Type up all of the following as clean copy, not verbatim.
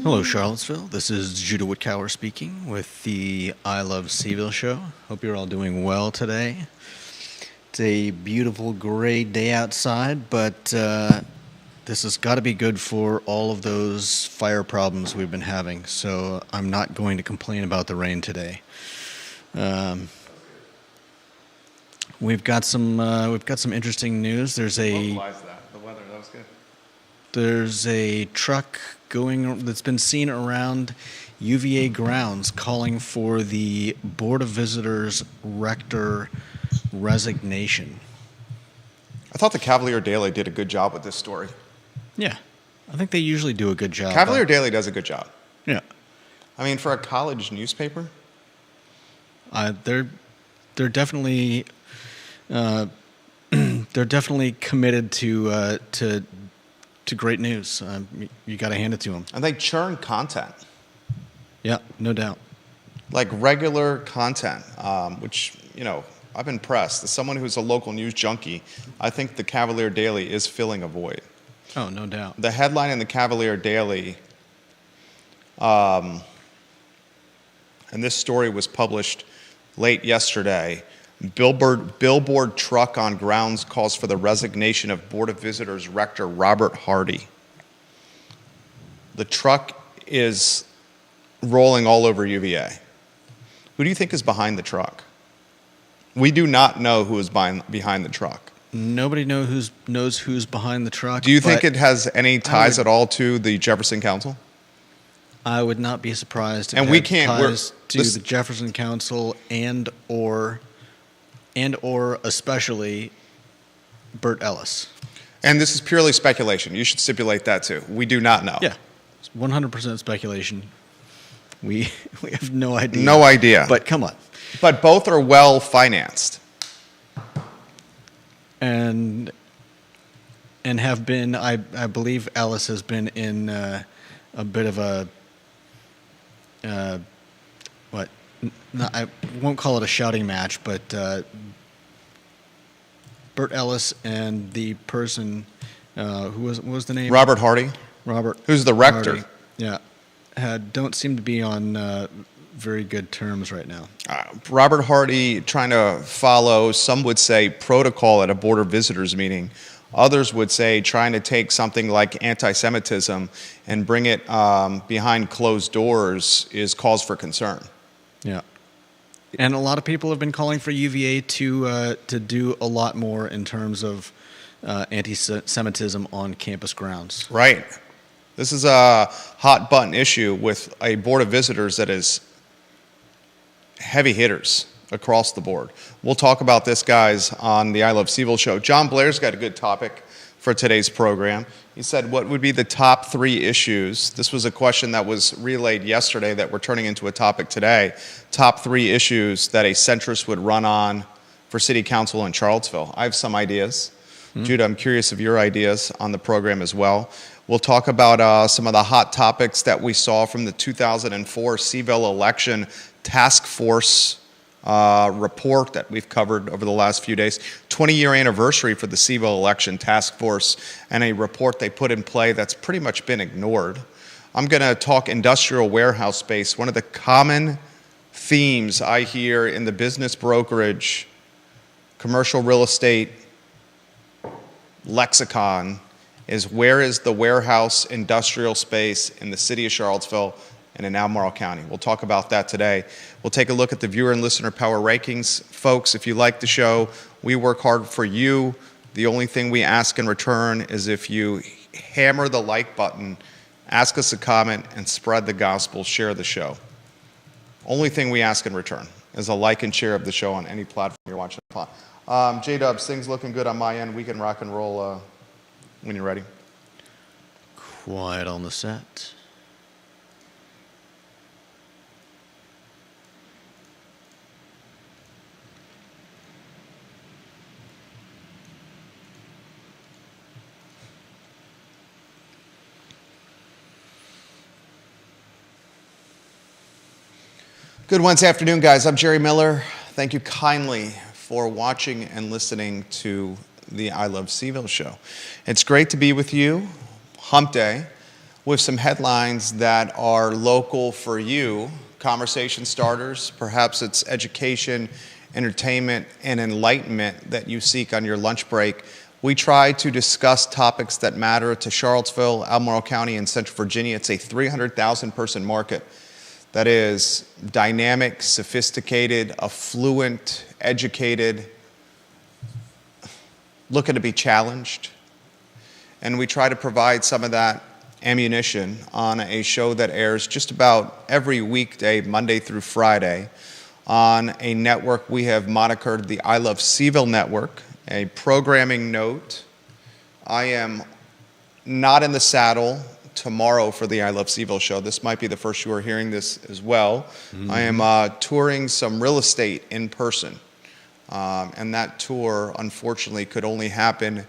Hello, Charlottesville. This is Judah Whitcower speaking with the I Love Seville show. Hope you're all doing well today. It's a beautiful gray day outside, but this has got to be good for all of those fire problems we've been having. So I'm not going to complain about the rain today. We've got some interesting news. Localize that. The weather, that was good. There's a truck that's been seen around UVA grounds calling for the Board of Visitors rector resignation. I thought the Cavalier Daily did a good job with this story. Yeah, I think they usually do a good job. Cavalier Daily does a good job. Yeah. I mean, for a college newspaper? They're definitely they're definitely committed to great news. You got to hand it to them. And they churn content. Yeah, no doubt. Like regular content, which, I've been impressed. As someone who's a local news junkie, I think the Cavalier Daily is filling a void. Oh, no doubt. The headline in the Cavalier Daily, and this story was published late yesterday, Billboard truck on grounds calls for the resignation of Board of Visitors rector Robert Hardy. The truck is rolling all over UVA. Who do you think is behind the truck? We do not know who is behind the truck. Nobody knows who's behind the truck. Do you think it has any ties at all to the Jefferson Council? I would not be surprised if And it we had can't- ties to the Jefferson Council and or especially Burt Ellis. And this is purely speculation. You should stipulate that too. We do not know. Yeah, it's 100% speculation. We have no idea. No idea. But come on. But both are well financed. And have been, I believe Ellis has been in a bit of a, I won't call it a shouting match, but Burt Ellis and the person, what was the name? Robert Hardy, Robert. who's the rector. Hardy, yeah. Don't seem to be on very good terms right now. Robert Hardy trying to follow, some would say, protocol at a Board of Visitors meeting. Others would say trying to take something like anti-Semitism and bring it behind closed doors is cause for concern. Yeah. And a lot of people have been calling for UVA to do a lot more in terms of anti-Semitism on campus grounds. Right. This is a hot button issue with a Board of Visitors that is heavy hitters across the board. We'll talk about this, guys, on the I Love Seville show. John Blair's got a good topic for today's program. He said, what would be the top 3 issues? This was a question that was relayed yesterday that we're turning into a topic today. Top 3 issues that a centrist would run on for city council in Charlottesville. I have some ideas. Judah, I'm curious of your ideas on the program as well. We'll talk about some of the hot topics that we saw from the 2004 Seville election task force report that we've covered over the last few days. 20-year anniversary for the Seville election task force and a report they put in play that's pretty much been ignored. I'm going to talk industrial warehouse space. One of the common themes I hear in the business brokerage, commercial real estate lexicon is, where is the warehouse industrial space in the city of Charlottesville and in Albemarle County? We'll talk about that today. We'll take a look at the viewer and listener power rankings. Folks, if you like the show, we work hard for you. The only thing we ask in return is if you hammer the like button, ask us a comment, and spread the gospel, share the show. Only thing we ask in return is a like and share of the show on any platform you're watching upon. J-Dubs, things looking good on my end. We can rock and roll when you're ready. Quiet on the set. Good Wednesday afternoon, guys. I'm Jerry Miller. Thank you kindly for watching and listening to the I Love Seville show. It's great to be with you. Hump Day. with some headlines that are local for you, conversation starters. Perhaps it's education, entertainment, and enlightenment that you seek on your lunch break. We try to discuss topics that matter to Charlottesville, Albemarle County, and Central Virginia. It's a 300,000 person market that is dynamic, sophisticated, affluent, educated, looking to be challenged. And we try to provide some of that ammunition on a show that airs just about every weekday, Monday through Friday, on a network we have monikered the I Love CVille Network. A programming note, I am not in the saddle tomorrow for the I Love CVille show. This might be the first you are hearing this as well. Mm-hmm. I am touring some real estate in person. And that tour, unfortunately, could only happen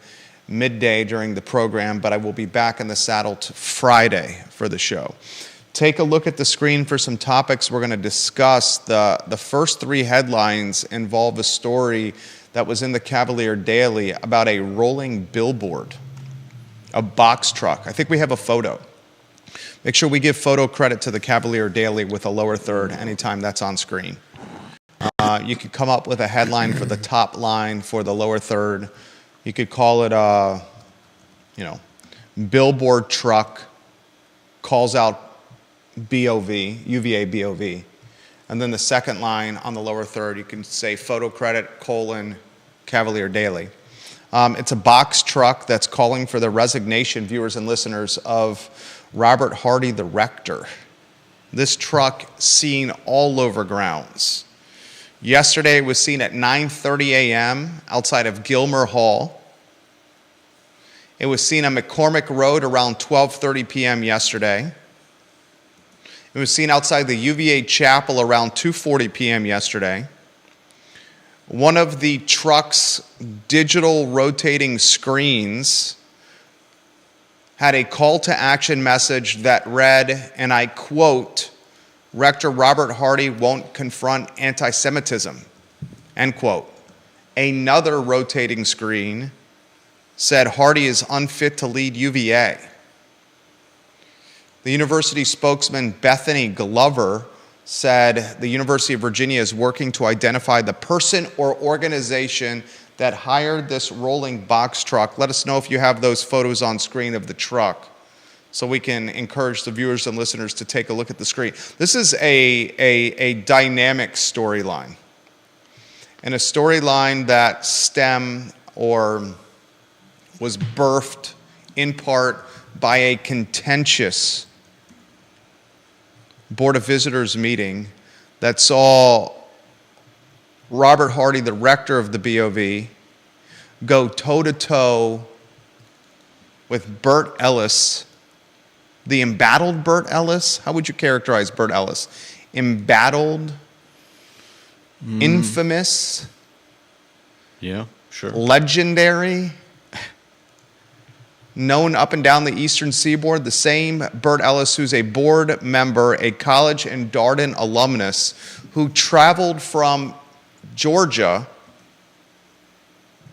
midday during the program, but I will be back in the saddle Friday for the show. Take a look at the screen for some topics we're going to discuss. The first three headlines involve a story that was in the Cavalier Daily about a rolling billboard, a box truck. I think we have a photo. Make sure we give photo credit to the Cavalier Daily with a lower third anytime that's on screen. You could come up with a headline for the top line for the lower third. You could call it, billboard truck calls out BOV, UVA BOV. And then the second line on the lower third, you can say photo credit, Cavalier Daily. It's a box truck that's calling for the resignation, viewers and listeners, of Robert Hardy, the rector. This truck seen all over grounds. Yesterday it was seen at 9:30 a.m. outside of Gilmer Hall. It was seen on McCormick Road around 12:30 p.m. yesterday. It was seen outside the UVA chapel around 2:40 p.m. yesterday. One of the truck's digital rotating screens had a call to action message that read, and I quote, "Rector Robert Hardy won't confront anti-Semitism," end quote. Another rotating screen said Hardy is unfit to lead UVA. The university spokesman Bethany Glover said the University of Virginia is working to identify the person or organization that hired this rolling box truck. Let us know if you have those photos on screen of the truck so we can encourage the viewers and listeners to take a look at the screen. This is a dynamic storyline, and a storyline that stemmed or was birthed in part by a contentious Board of Visitors meeting that saw Robert Hardy, the rector of the BOV, go toe-to-toe with Bert Ellis, the embattled Bert Ellis. How would you characterize Bert Ellis? Embattled, infamous, yeah, sure, legendary, known up and down the eastern seaboard, the same Bert Ellis who's a board member, a college and Darden alumnus, who traveled from Georgia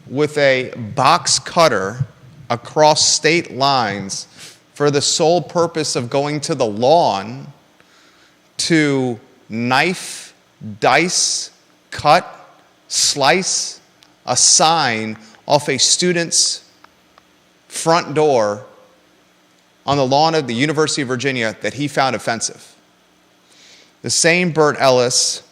with a box cutter across state lines for the sole purpose of going to the lawn to knife, dice, cut, slice a sign off a student's front door on the lawn of the University of Virginia that he found offensive. The same Bert Ellis,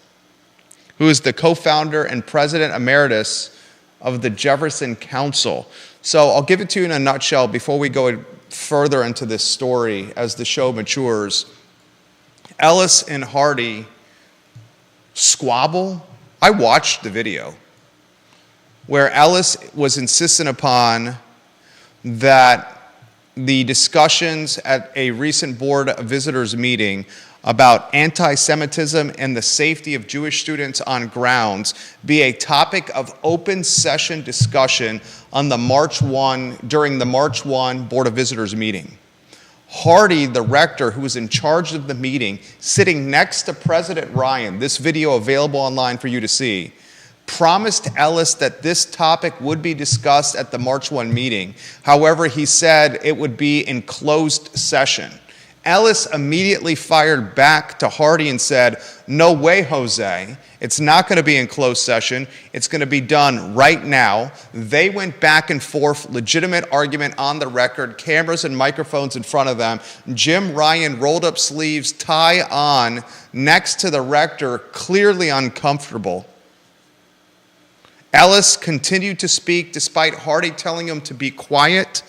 who is the co-founder and president emeritus of the Jefferson Council. So I'll give it to you in a nutshell before we go further into this story as the show matures. Ellis and Hardy squabble. I watched the video where Ellis was insistent upon that the discussions at a recent Board of Visitors meeting about anti-Semitism and the safety of Jewish students on grounds be a topic of open session discussion on during the March 1 Board of Visitors meeting. Hardy, the rector, who was in charge of the meeting, sitting next to President Ryan, this video available online for you to see, promised Ellis that this topic would be discussed at the March 1 meeting. However, he said it would be in closed session. Ellis immediately fired back to Hardy and said, "No way, Jose. It's not going to be in closed session. It's going to be done right now." They went back and forth, legitimate argument on the record, cameras and microphones in front of them. Jim Ryan rolled up sleeves, tie on, next to the rector, clearly uncomfortable. Ellis continued to speak despite Hardy telling him to be quiet.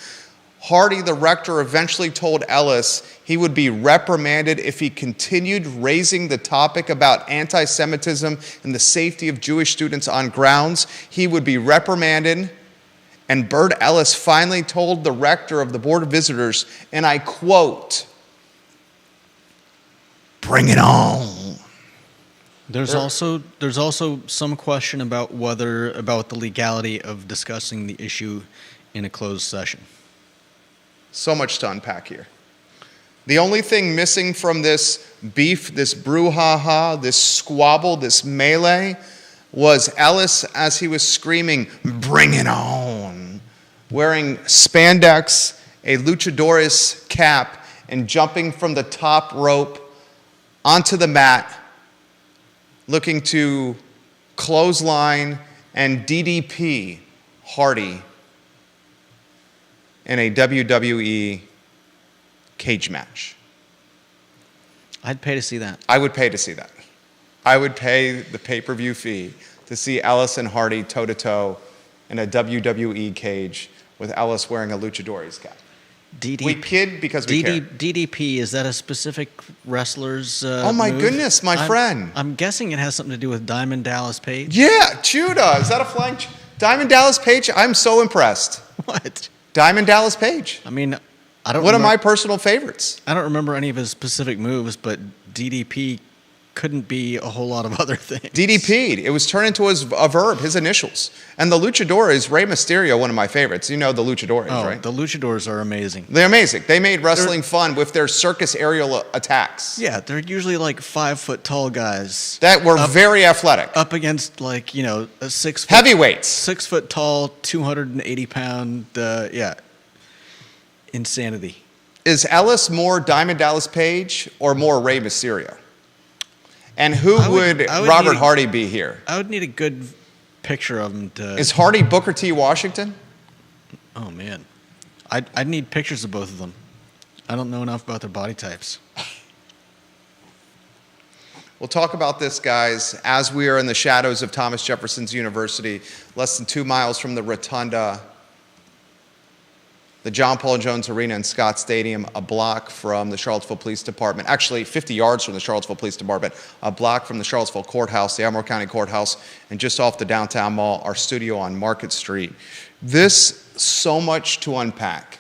Hardy, the rector, eventually told Ellis he would be reprimanded if he continued raising the topic about anti-Semitism and the safety of Jewish students on grounds. He would be reprimanded, and Bert Ellis finally told the rector of the Board of Visitors, and I quote, "Bring it on." There's also some question about the legality of discussing the issue in a closed session. So much to unpack here. The only thing missing from this beef, this brouhaha, this squabble, this melee, was Ellis as he was screaming, "Bring it on," wearing spandex, a luchadores cap, and jumping from the top rope onto the mat, looking to clothesline and DDP Hardy in a WWE cage match. I'd pay to see that. I would pay to see that. I would pay the pay-per-view fee to see Ellis and Hardy toe-to-toe in a WWE cage with Ellis wearing a luchadores cap. We kid because we care. DDP, is that a specific wrestler's Oh my move? goodness, my friend. I'm guessing it has something to do with Diamond Dallas Page. Yeah, Judah. Is that a flying... Diamond Dallas Page? I'm so impressed. What? Diamond Dallas Page. I mean, I don't. One of my personal favorites. I don't remember any of his specific moves, but DDP couldn't be a whole lot of other things. DDP'd. It was turned into a verb, his initials. And the luchadores, Rey Mysterio, one of my favorites. You know the luchadores, right? The luchadors are amazing. They're amazing. They made wrestling fun with their circus aerial attacks. Yeah, they're usually like 5 foot tall guys That were very athletic. up against like a 6 foot, Heavyweights. 6 foot tall, 280 pound. Insanity. Is Ellis more Diamond Dallas Page or more Rey Mysterio? And who would Robert Hardy be here? I would need a good picture of him to. Is Hardy Booker T. Washington? Oh man, I'd need pictures of both of them. I don't know enough about their body types. We'll talk about this, guys, as we are in the shadows of Thomas Jefferson's University, less than 2 miles from the Rotunda, the John Paul Jones Arena and Scott Stadium, a block from the Charlottesville Police Department, actually 50 yards from the Charlottesville Police Department, a block from the Charlottesville Courthouse, the Albemarle County Courthouse, and just off the downtown mall, our studio on Market Street. So much to unpack.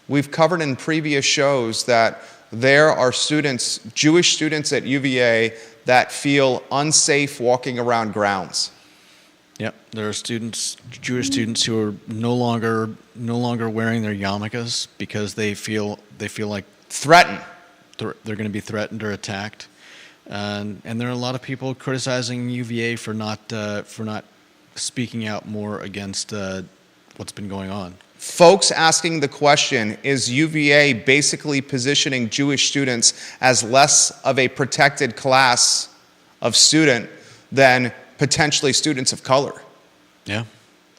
We've covered in previous shows that there are students, Jewish students at UVA, that feel unsafe walking around grounds. Yep, there are students, Jewish students, who are no longer wearing their yarmulkes because they feel like Threatened. they're going to be threatened or attacked, and there are a lot of people criticizing UVA for not speaking out more against what's been going on. Folks asking the question, is UVA basically positioning Jewish students as less of a protected class of student than potentially students of color? Yeah.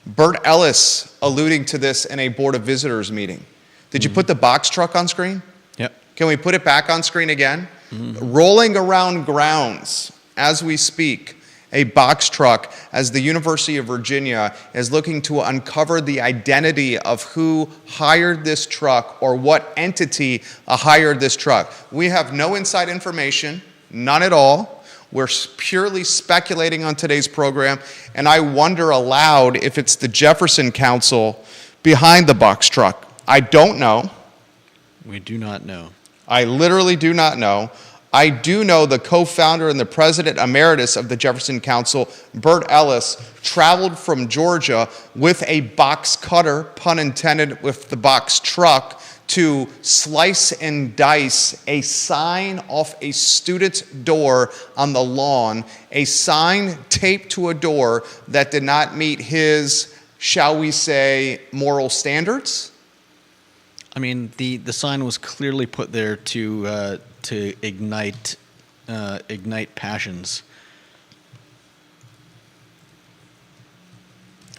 Bert Ellis alluding to this in a Board of Visitors meeting. Did you put the box truck on screen? Yep. Can we put it back on screen again? Rolling around grounds as we speak, a box truck, as the University of Virginia is looking to uncover the identity of who hired this truck or what entity hired this truck. We have no inside information, none at all. We're purely speculating on today's program, and I wonder aloud if it's the Jefferson Council behind the box truck. I don't know. We do not know. I literally do not know. I do know the co-founder and the president emeritus of the Jefferson Council, Bert Ellis, traveled from Georgia with a box cutter, pun intended, with the box truck, to slice and dice a sign off a student's door on the lawn, a sign taped to a door that did not meet his, shall we say, moral standards? I mean, the sign was clearly put there to ignite passions.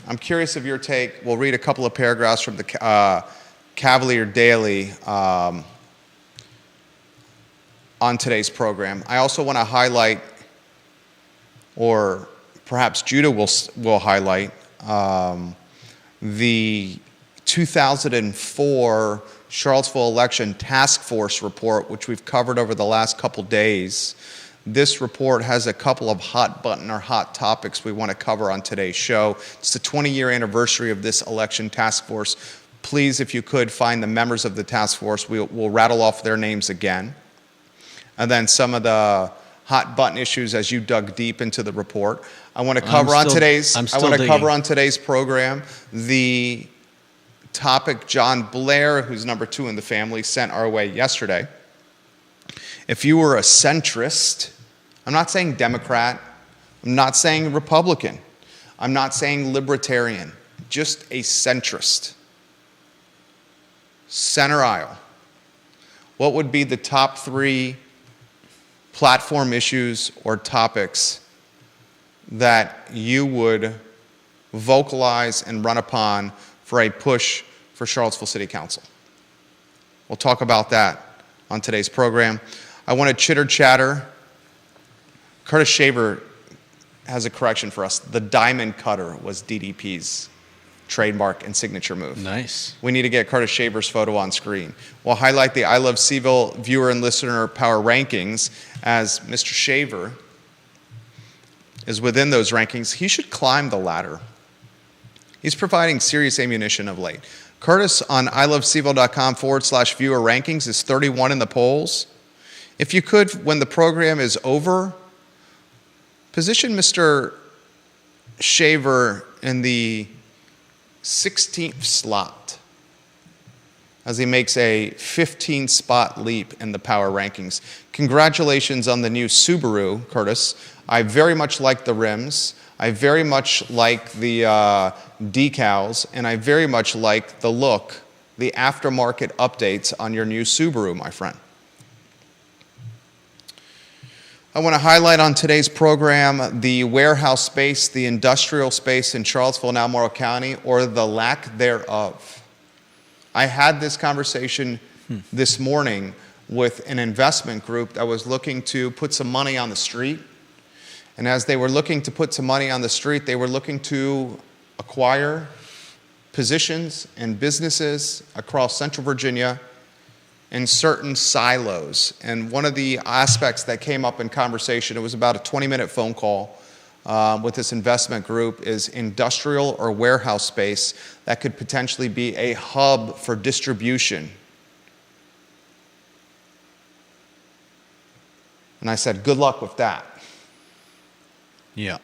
I'm curious of your take. We'll read a couple of paragraphs from the Cavalier Daily on today's program. I also want to highlight, or perhaps Judah will highlight, the 2004 Charlottesville Election Task Force report, which we've covered over the last couple days. This report has a couple of hot button or hot topics we want to cover on today's show. It's the 20-year anniversary of this election task force. Please, if you could, find the members of the task force. We'll rattle off their names again. And then some of the hot button issues as you dug deep into the report. I want to cover on today's program the topic John Blair, who's number 2 in the family, sent our way yesterday. If you were a centrist, I'm not saying Democrat, I'm not saying Republican, I'm not saying libertarian, just a centrist, center aisle, what would be the top 3 platform issues or topics that you would vocalize and run upon for a push for Charlottesville City Council? We'll talk about that on today's program. I want to chitter chatter. Curtis Shaver has a correction for us. The diamond cutter was DDP's trademark and signature move. Nice. We need to get Curtis Shaver's photo on screen. We'll highlight the I Love Seville viewer and listener power rankings as Mr. Shaver is within those rankings. He should climb the ladder. He's providing serious ammunition of late. Curtis on iloveseville.com/viewer rankings is 31 in the polls. If you could, when the program is over, position Mr. Shaver in the 16th slot as he makes a 15-spot leap in the power rankings. Congratulations on the new Subaru, Curtis. I very much like the rims. I very much like the decals, and I very much like the look, the aftermarket updates on your new Subaru, my friend. I want to highlight on today's program the warehouse space, the industrial space in Charlottesville and Albemarle County, or the lack thereof. I had this conversation this morning with an investment group that was looking to put some money on the street. And as they were looking to put some money on the street, they were looking to acquire positions and businesses across Central Virginia in certain silos. And one of the aspects that came up in conversation, it was about a 20-minute phone call with this investment group, is industrial or warehouse space that could potentially be a hub for distribution. And I said, good luck with that. Yeah.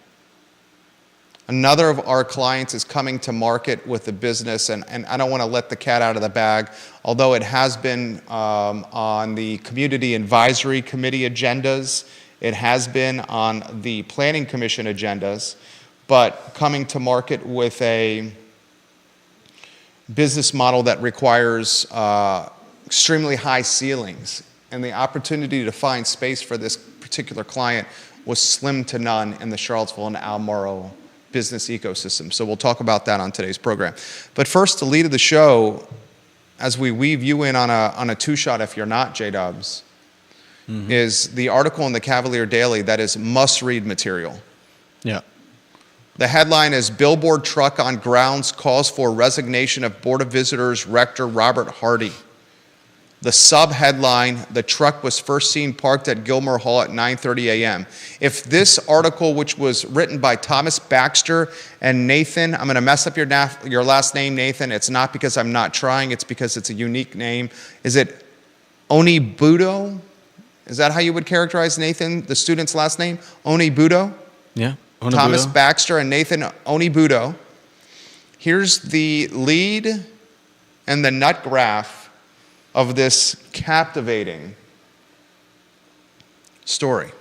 Another of our clients is coming to market with a business, and I don't want to let the cat out of the bag, although it has been on the Community Advisory Committee agendas, it has been on the Planning Commission agendas, but coming to market with a business model that requires extremely high ceilings, and the opportunity to find space for this particular client was slim to none in the Charlottesville and Albemarle business ecosystem. So we'll talk about that on today's program. But first, the lead of the show, as we weave you in on a two-shot, if you're not, J-Dubs, is the article in the Cavalier Daily that is must-read material. Yeah. The headline is Billboard Truck on Grounds Calls for Resignation of Board of Visitors Rector Robert Hardy. The sub-headline, the truck was first seen parked at Gilmore Hall at 9:30 a.m. If this article, which was written by Thomas Baxter and Nathan, I'm going to mess up your last name, Nathan. It's not because I'm not trying. It's because it's a unique name. Is it Onibudo? Is that how you would characterize Nathan, the student's last name? Onibudo? Yeah. Onibudo. Thomas Baxter and Nathan Onibudo. Here's the lead and the nut graph of this captivating story.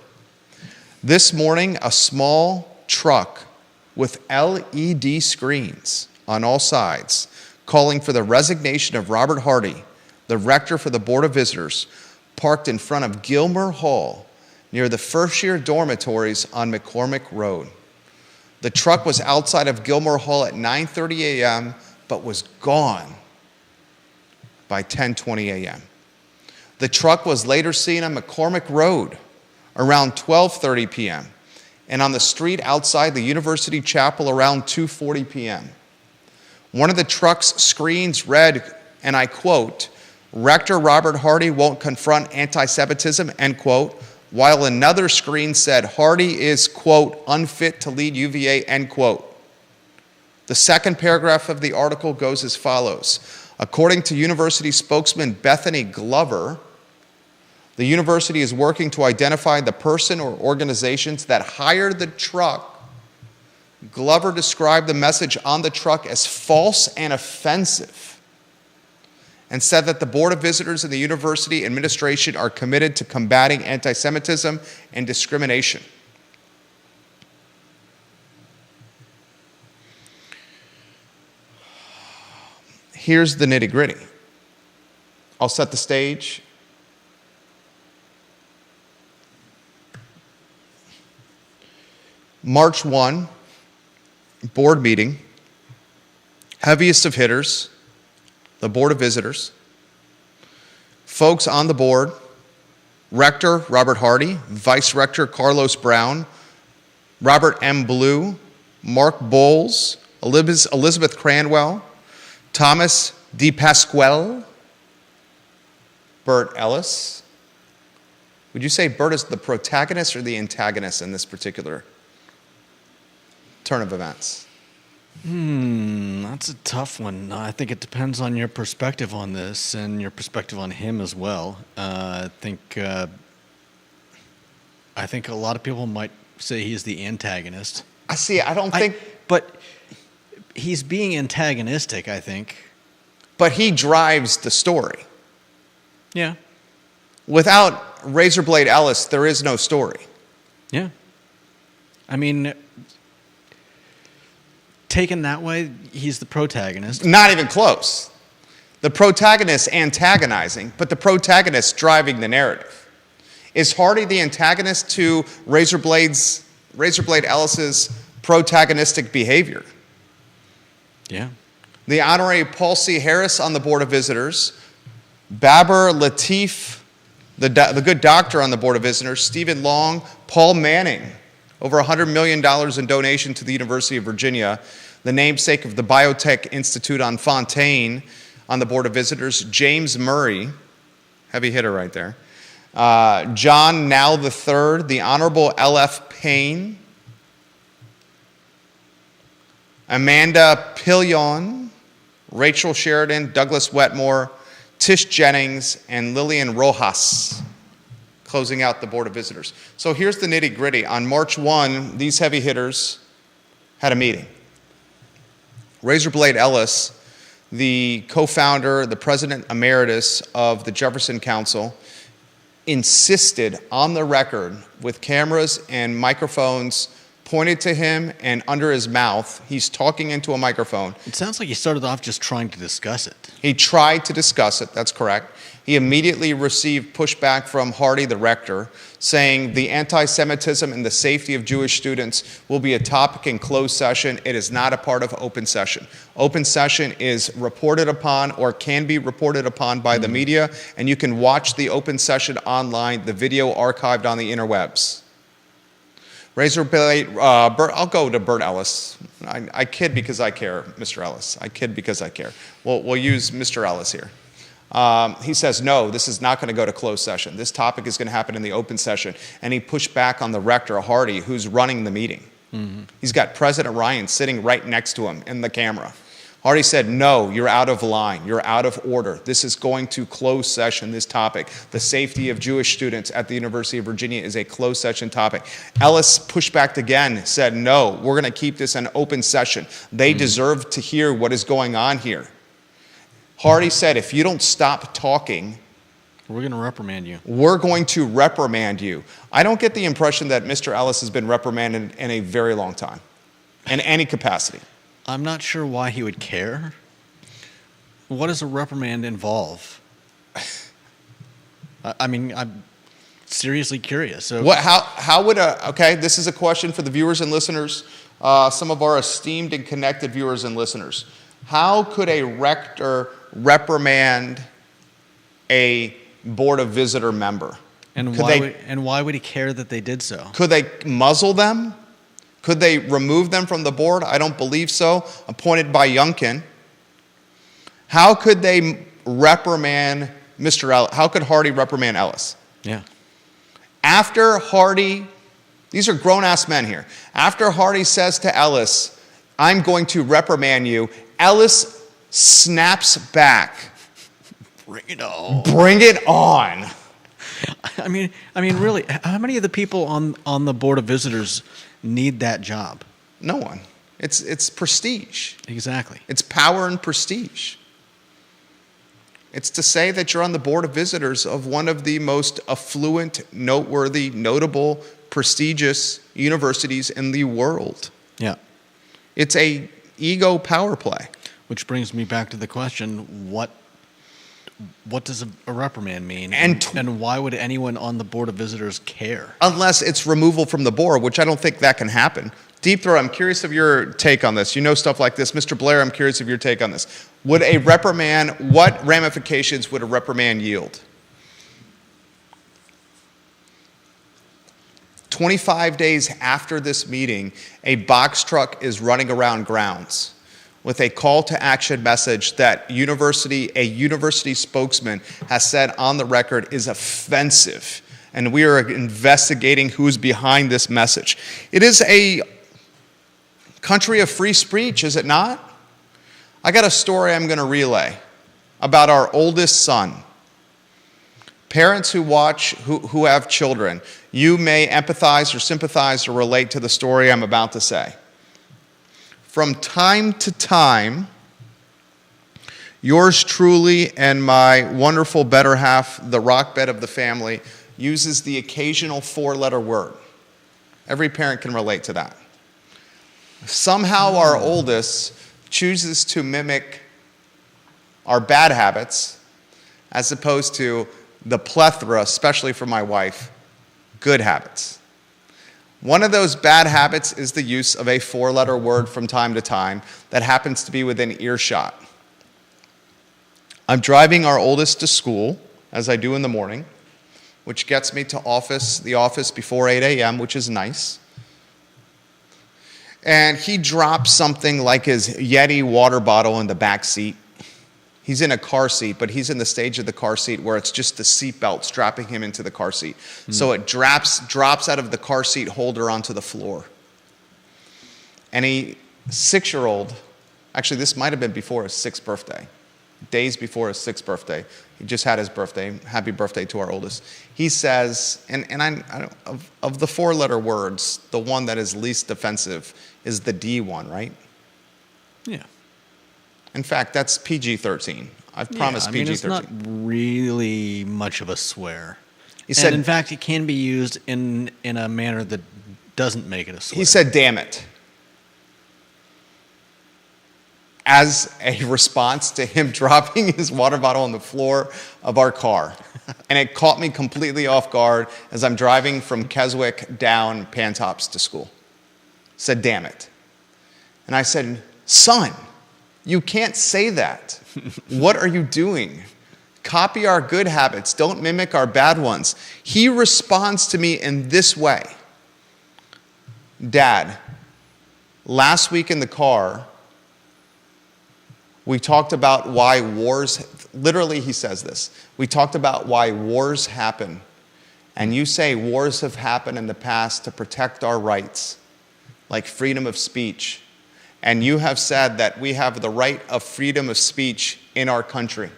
This morning, a small truck with LED screens on all sides calling for the resignation of Robert Hardy, the rector for the Board of Visitors, parked in front of Gilmer Hall near the first-year dormitories on McCormick Road. The truck was outside of Gilmer Hall at 9:30 a.m., but was gone by 10:20 a.m. The truck was later seen on McCormick Road around 12:30 p.m. and on the street outside the University Chapel around 2:40 p.m. One of the truck's screens read, and I quote, "Rector Robert Hardy won't confront anti-Semitism," end quote, while another screen said, "Hardy is, quote, unfit to lead UVA," end quote. The second paragraph of the article goes as follows. According to university spokesman Bethany Glover, the university is working to identify the person or organizations that hired the truck. Glover described the message on the truck as false and offensive and said that the Board of Visitors and the university administration are committed to combating anti-Semitism and discrimination. Here's the nitty-gritty. I'll set the stage. March 1, board meeting, heaviest of hitters, the Board of Visitors. Folks on the board, Rector Robert Hardy, Vice Rector Carlos Brown, Robert M. Blue, Mark Bowles, Elizabeth Cranwell, Thomas DePasquale, Bert Ellis. Would you say Bert is the protagonist or the antagonist in this particular turn of events? That's a tough one. I think it depends on your perspective on this and your perspective on him as well. I think a lot of people might say he's the antagonist. I don't think... But he's being antagonistic, I think. But he drives the story. Yeah. Without Razorblade Ellis, there is no story. Yeah. I mean, taken that way, he's the protagonist. Not even close. The protagonist antagonizing, but the protagonist driving the narrative. Is Hardy the antagonist to Razorblade Ellis's protagonistic behavior? Yeah. The Honorary Paul C. Harris on the Board of Visitors, Baber Latif, the good doctor on the Board of Visitors, Stephen Long, Paul Manning, over $100 million in donation to the University of Virginia, the namesake of the Biotech Institute on Fontaine on the Board of Visitors, James Murray, heavy hitter right there, John Now III, the Honorable L.F. Payne, Amanda Pillion, Rachel Sheridan, Douglas Wetmore, Tish Jennings, and Lillian Rojas, closing out the Board of Visitors. So here's the nitty-gritty. On March 1, these heavy hitters had a meeting. Razorblade Ellis, the co-founder, the president emeritus of the Jefferson Council, insisted on the record with cameras and microphones pointed to him and under his mouth. He's talking into a microphone. It sounds like he started off just trying to discuss it. He tried to discuss it, that's correct. He immediately received pushback from Hardy, the rector, saying the anti-Semitism and the safety of Jewish students will be a topic in closed session. It is not a part of open session. Open session is reported upon or can be reported upon by the media, and you can watch the open session online, the video archived on the interwebs. Razorblade, I'll go to Bert Ellis. I kid because I care, Mr. Ellis. I kid because I care. We'll use Mr. Ellis here. He says, no, this is not going to go to closed session. This topic is going to happen in the open session. And he pushed back on the rector, Hardy, who's running the meeting. Mm-hmm. He's got President Ryan sitting right next to him in the camera. Hardy said, no, you're out of line. You're out of order. This is going to closed session, this topic. The safety of Jewish students at the University of Virginia is a closed session topic. Ellis pushed back again, said, no, we're going to keep this an open session. They deserve to hear what is going on here. Hardy said, if you don't stop talking, We're going to reprimand you. we're going to reprimand you. I don't get the impression that Mr. Ellis has been reprimanded in a very long time, in any capacity. I'm not sure why he would care. What does a reprimand involve? I mean, I'm seriously curious. So, How would okay, this is a question for the viewers and listeners, some of our esteemed and connected viewers and listeners. How could a rector reprimand a Board of Visitor member? and why would he care that they did so? Could they muzzle them? Could they remove them from the board? I don't believe so. Appointed by Youngkin. How could they reprimand Mr. Ellis? How could Hardy reprimand Ellis? Yeah. After Hardy, these are grown-ass men here. After Hardy says to Ellis, I'm going to reprimand you, Ellis snaps back. Bring it on. Bring it on. I mean, really, how many of the people on the Board of Visitors need that job? No one. It's prestige. Exactly. It's power and prestige. It's to say that you're on the Board of Visitors of one of the most affluent, noteworthy, notable, prestigious universities in the world. Yeah. It's a ego power play. Which brings me back to the question: what does a reprimand mean, And why would anyone on the Board of Visitors care? Unless it's removal from the board, which I don't think that can happen. Deep Throat, I'm curious of your take on this. You know stuff like this. Mr. Blair, I'm curious of your take on this. Would a reprimand, what ramifications would a reprimand yield? 25 days after this meeting, a box truck is running around grounds with a call to action message that a university spokesman has said on the record is offensive. And we are investigating who's behind this message. It is a country of free speech, is it not? I got a story I'm going to relay about our oldest son. Parents who watch, who have children, you may empathize or sympathize or relate to the story I'm about to say. From time to time, yours truly and my wonderful better half, the rock bed of the family, uses the occasional four-letter word. Every parent can relate to that. Somehow our oldest chooses to mimic our bad habits as opposed to the plethora, especially for my wife, good habits. One of those bad habits is the use of a four-letter word from time to time that happens to be within earshot. I'm driving our oldest to school, as I do in the morning, which gets me to the office before 8 a.m., which is nice. And he drops something like his Yeti water bottle in the back seat. He's in a car seat, but he's in the stage of the car seat where it's just the seatbelt strapping him into the car seat. So it drops out of the car seat holder onto the floor. And a 6-year-old, actually this might have been before his 6th birthday, days before his 6th birthday. He just had his birthday. Happy birthday to our oldest. He says, of the four-letter words, the one that is least offensive is the D one, right? Yeah. In fact, that's PG-13. I've promised PG-13. It's not really much of a swear. He said, and in fact, it can be used in a manner that doesn't make it a swear. He said, damn it. As a response to him dropping his water bottle on the floor of our car. And it caught me completely off guard as I'm driving from Keswick down Pantops to school. Said, damn it. And I said, son, you can't say that. What are you doing? Copy our good habits. Don't mimic our bad ones. He responds to me in this way. Dad, last week in the car, we talked about why wars, literally he says this, we talked about why wars happen. And you say wars have happened in the past to protect our rights, like freedom of speech. And you have said that we have the right of freedom of speech in our country.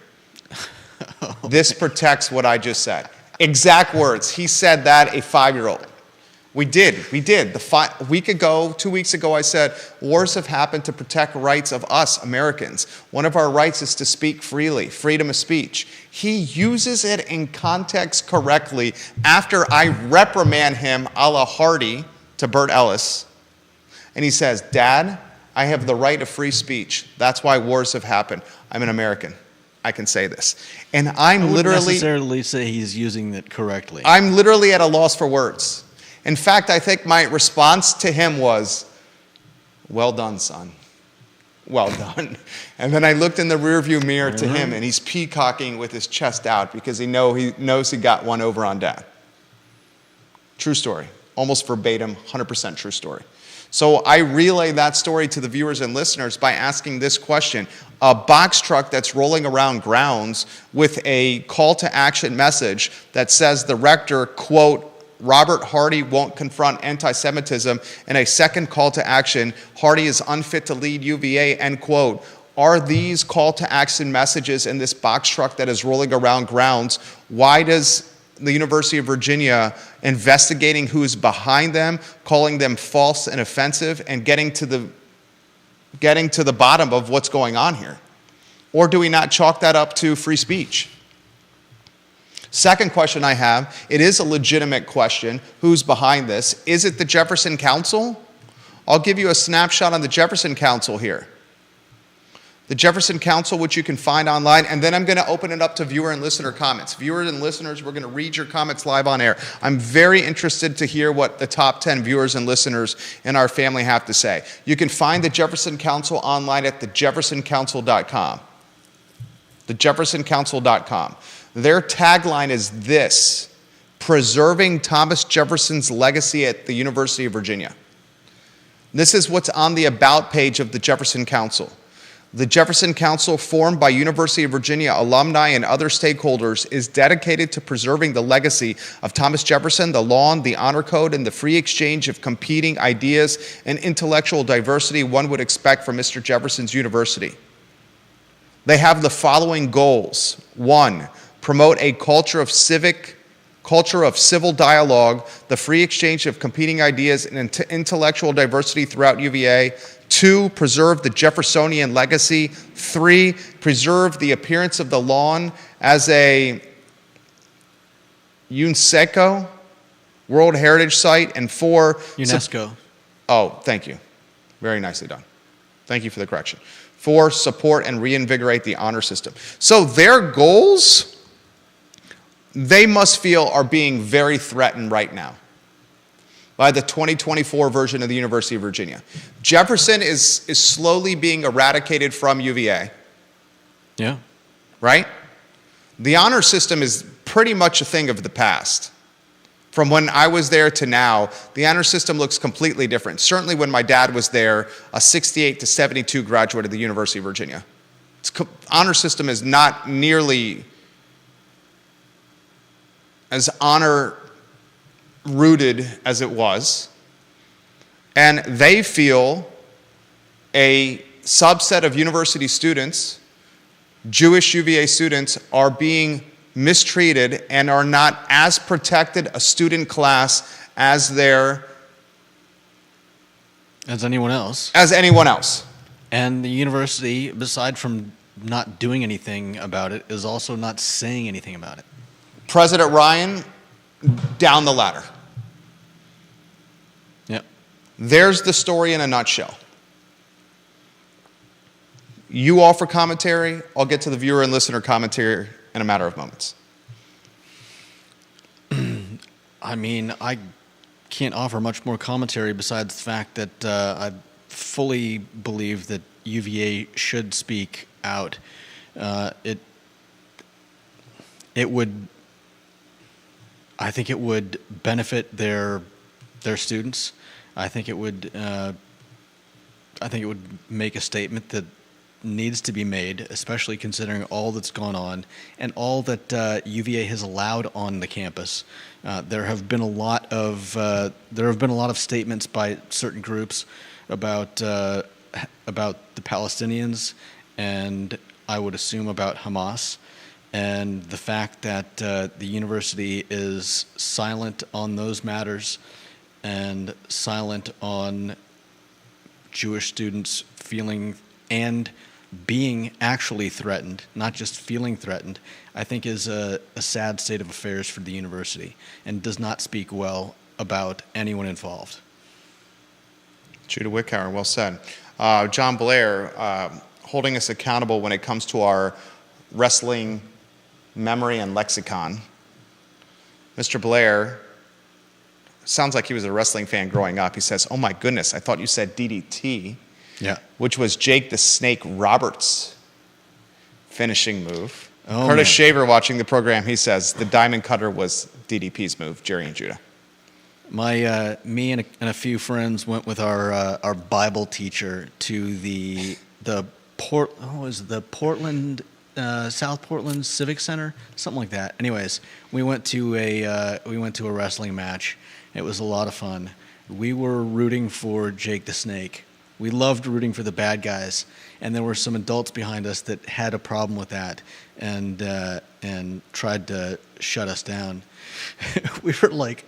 This protects what I just said. Exact words. He said that, a 5-year-old. We did. A week ago, 2 weeks ago, I said, wars have happened to protect rights of us, Americans. One of our rights is to speak freely, freedom of speech. He uses it in context correctly after I reprimand him a la Hardy to Bert Ellis. And he says, Dad, I have the right of free speech. That's why wars have happened. I'm an American. I can say this. And I wouldn't necessarily say he's using it correctly. I'm literally at a loss for words. In fact, I think my response to him was, well done, son. Well done. And then I looked in the rearview mirror to him, and he's peacocking with his chest out because he knows he got one over on Dad. True story. Almost verbatim, 100% true story. So I relay that story to the viewers and listeners by asking this question. A box truck that's rolling around grounds with a call to action message that says the rector, quote, Robert Hardy won't confront anti-Semitism, and a second call to action, Hardy is unfit to lead UVA, end quote. Are these call to action messages in this box truck that is rolling around grounds? Why does the University of Virginia investigating who's behind them, calling them false and offensive, and getting to the bottom of what's going on here? Or do we not chalk that up to free speech? Second question I have, it is a legitimate question. Who's behind this? Is it the Jefferson Council? I'll give you a snapshot on the Jefferson Council here. The Jefferson Council, which you can find online, and then I'm going to open it up to viewer and listener comments. Viewers and listeners, we're going to read your comments live on air. I'm very interested to hear what the top 10 viewers and listeners in our family have to say. You can find the Jefferson Council online at thejeffersoncouncil.com. Thejeffersoncouncil.com. Their tagline is this: preserving Thomas Jefferson's legacy at the University of Virginia. This is what's on the about page of the Jefferson Council. The Jefferson Council, formed by University of Virginia alumni and other stakeholders, is dedicated to preserving the legacy of Thomas Jefferson, the law, the honor code, and the free exchange of competing ideas and intellectual diversity one would expect from Mr. Jefferson's university. They have the following goals. 1, promote a culture of civil dialogue, the free exchange of competing ideas and intellectual diversity throughout UVA. 2, preserve the Jeffersonian legacy. 3, preserve the appearance of the lawn as a UNESCO World Heritage Site. And 4, UNESCO. Thank you. Very nicely done. Thank you for the correction. 4, support and reinvigorate the honor system. So their goals, they must feel, are being very threatened right now by the 2024 version of the University of Virginia. Jefferson is slowly being eradicated from UVA. Yeah. Right? The honor system is pretty much a thing of the past. From when I was there to now, the honor system looks completely different. Certainly when my dad was there, a 68 to 72 graduate of the University of Virginia. Honor system is not nearly as honor-rooted as it was. And they feel a subset of university students, Jewish UVA students, are being mistreated and are not as protected a student class as anyone else. And the university, beside from not doing anything about it, is also not saying anything about it. President Ryan, down the ladder. Yep. There's the story in a nutshell. You offer commentary. I'll get to the viewer and listener commentary in a matter of moments. I mean, I can't offer much more commentary besides the fact that I fully believe that UVA should speak out. I think it would benefit their students. I think it would make a statement that needs to be made, especially considering all that's gone on and all that UVA has allowed on the campus. There have been a lot of statements by certain groups about the Palestinians, and I would assume about Hamas, and the fact that the university is silent on those matters and silent on Jewish students feeling and being actually threatened, not just feeling threatened, I think is a sad state of affairs for the university and does not speak well about anyone involved. Judah Wickower, well said. John Blair, holding us accountable when it comes to our wrestling memory and lexicon. Mr. Blair sounds like he was a wrestling fan growing up. He says, "Oh my goodness, I thought you said DDT." Yeah. Which was Jake the Snake Roberts' finishing move. Oh, Curtis man. Shaver watching the program, he says the Diamond Cutter was DDP's move, Jerry and Judah. Me and a few friends went with our Bible teacher to the Portland South Portland Civic Center, something like that. Anyways, we went to a wrestling match. It was a lot of fun. We were rooting for Jake the Snake. We loved rooting for the bad guys, and there were some adults behind us that had a problem with that and tried to shut us down. we were like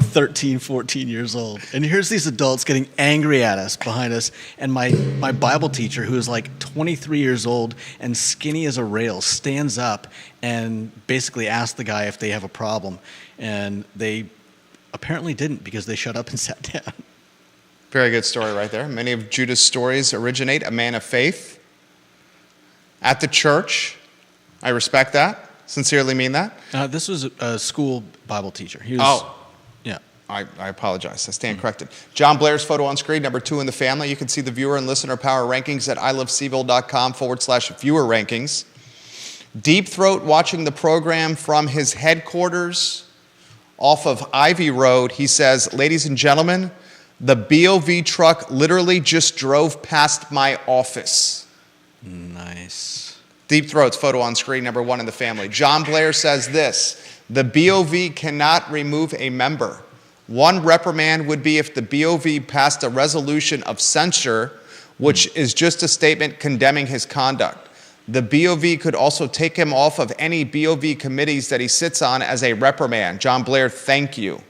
13, 14 years old, and here's these adults getting angry at us behind us, and my Bible teacher, who is like 23 years old and skinny as a rail, stands up and basically asks the guy if they have a problem, and they apparently didn't because they shut up and sat down. Very good story right there. Many of Judah's stories originate a man of faith at the church. I respect that. Sincerely mean that. This was a school Bible teacher. He was, yeah. I apologize. I stand corrected. John Blair's photo on screen, number 2 in the family. You can see the viewer and listener power rankings at iloveseville.com/viewer rankings. Deep Throat watching the program from his headquarters off of Ivy Road. He says, "Ladies and gentlemen, the BOV truck literally just drove past my office." Nice. Deep Throat's photo on screen, number 1 in the family. John Blair says this: "The BOV cannot remove a member. One reprimand would be if the BOV passed a resolution of censure, which is just a statement condemning his conduct. The BOV could also take him off of any BOV committees that he sits on as a reprimand." John Blair, thank you.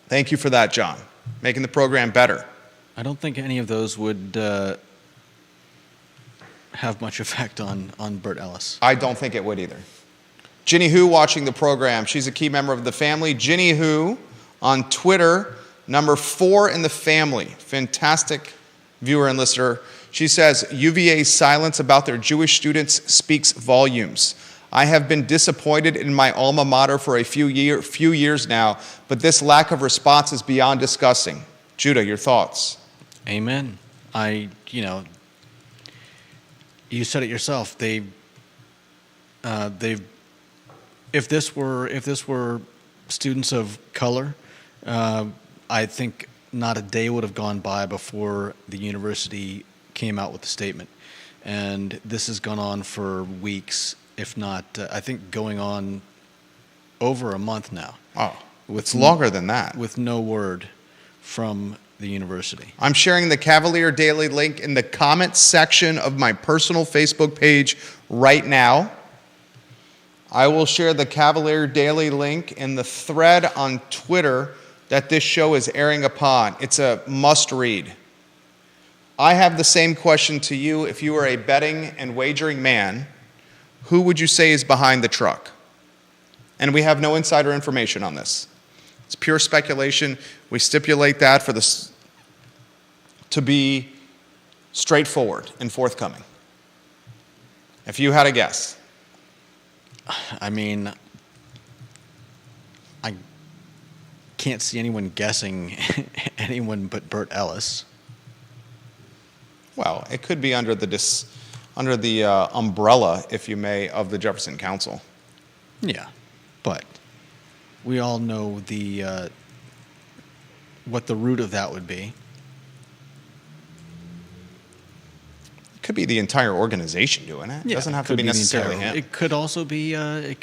Thank you for that, John. Making the program better. I don't think any of those would have much effect on Bert Ellis. I don't think it would either. Ginny Who watching the program. She's a key member of the family. Ginny Who on Twitter, number 4 in the family. Fantastic viewer and listener. She says, "UVA's silence about their Jewish students speaks volumes. I have been disappointed in my alma mater for a few years now, but this lack of response is beyond discussing." Judah, your thoughts? Amen. You said it yourself. If this were students of color, I think not a day would have gone by before the university came out with a statement, and this has gone on for weeks. If not, I think going on over a month now. Oh, it's longer than that. With no word from the university. I'm sharing the Cavalier Daily link in the comments section of my personal Facebook page right now. I will share the Cavalier Daily link in the thread on Twitter that this show is airing upon. It's a must-read. I have the same question to you. If you were a betting and wagering man, who would you say is behind the truck? And we have no insider information on this. It's pure speculation. We stipulate that for this to be straightforward and forthcoming. If you had a guess. I mean, I can't see anyone guessing anyone but Bert Ellis. Well, it could be under the umbrella, if you may, of the Jefferson Council. Yeah, but we all know what the root of that would be. It could be the entire organization doing it. It doesn't have to be necessarily him. It could also be a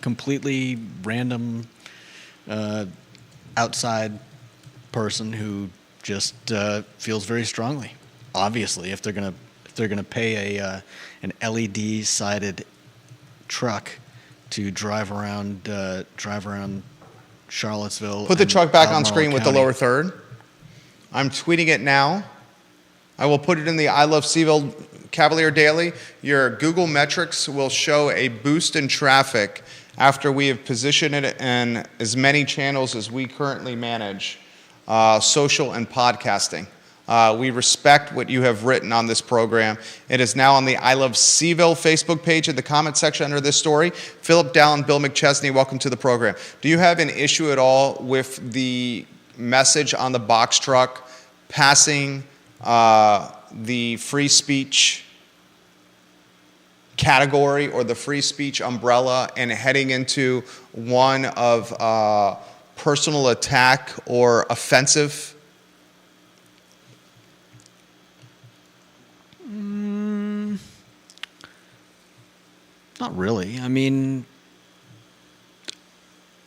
completely random outside person who just feels very strongly. Obviously, if they're gonna pay an LED sided truck to drive around Charlottesville. Put the and truck back on Albemarle screen with the County. lower third. I'm tweeting it now. I will put it in the I Love Seville Cavalier Daily. Your Google metrics will show a boost in traffic after we have positioned it in as many channels as we currently manage, social and podcasting. We respect what you have written on this program. It is now on the I Love Seville Facebook page in the comment section under this story. Philip Dowling, Bill McChesney, welcome to the program. Do you have an issue at all with the message on the box truck passing the free speech category or the free speech umbrella and heading into one of personal attack or offensive? Not really. I mean,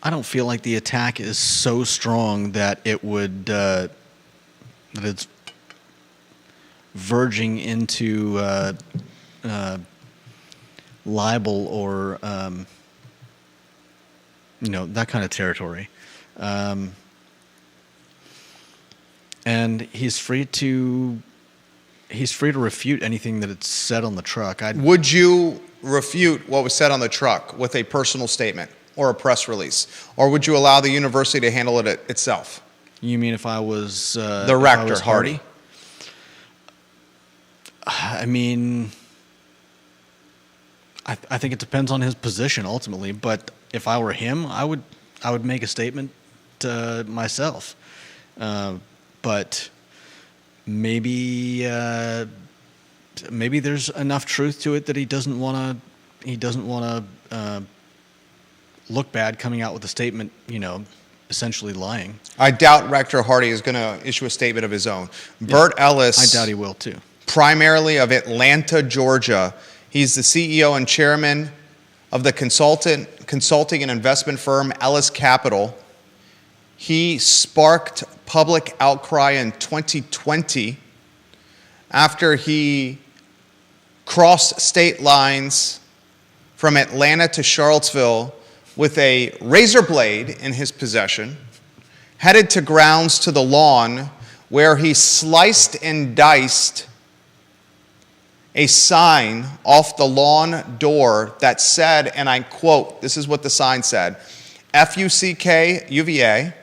I don't feel like the attack is so strong that it would that it's verging into libel or that kind of territory. And he's free to refute anything that it's said on the truck. Would you refute what was said on the truck with a personal statement or a press release? Or would you allow the university to handle it itself? You mean if I was the rector, Hardy? I mean, I think it depends on his position ultimately. But if I were him, I would make a statement myself. But maybe there's enough truth to it that he doesn't want to look bad coming out with a statement, essentially lying. I doubt Rector Hardy is going to issue a statement of his own. Bert Ellis, I doubt he will too. Primarily of Atlanta, Georgia. He's the CEO and chairman of the consulting and investment firm Ellis Capital. He sparked public outcry in 2020 after he crossed state lines from Atlanta to Charlottesville with a razor blade in his possession, headed to grounds to the lawn where he sliced and diced a sign off the lawn door that said, and I quote, this is what the sign said, F-U-C-K UVA,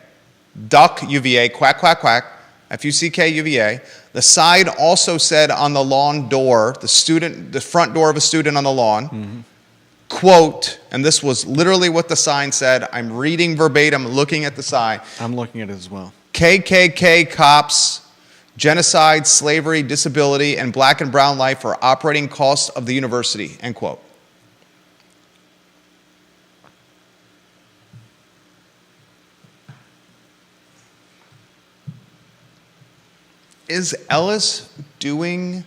duck UVA, quack, quack, quack, F-U-C-K UVA. The sign also said on the lawn door, the front door of a student on the lawn, quote, and this was literally what the sign said. I'm reading verbatim, looking at the sign. I'm looking at it as well. KKK cops, genocide, slavery, disability, and black and brown life are operating costs of the university, end quote. Is Ellis doing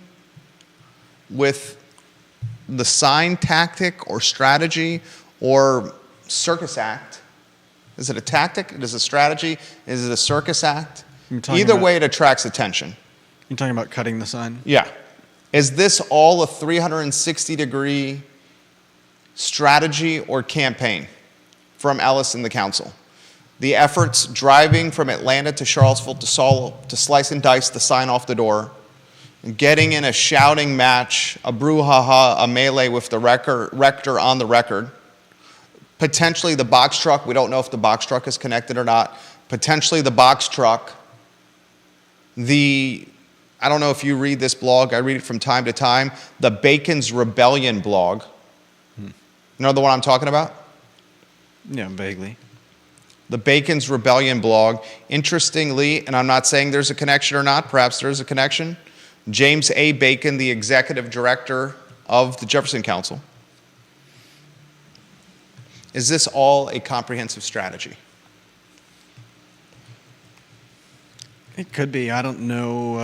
with the sign tactic or strategy or circus act? Is it a tactic? Is it a strategy? Is it a circus act? Either way, it attracts attention. You're talking about cutting the sign? Yeah. Is this all a 360-degree strategy or campaign from Ellis and the council? The efforts driving from Atlanta to Charlottesville to slice and dice the sign off the door, getting in a shouting match, a brouhaha, a melee with the rector on the record, potentially the box truck. We don't know if the box truck is connected or not. Potentially the box truck. I don't know if you read this blog. I read it from time to time. The Bacon's Rebellion blog. You know the one I'm talking about? Yeah, vaguely. The Bacon's Rebellion blog. Interestingly, and I'm not saying there's a connection or not, perhaps there's a connection, James A. Bacon, the executive director of the Jefferson Council. Is this all a comprehensive strategy? It could be. I don't know.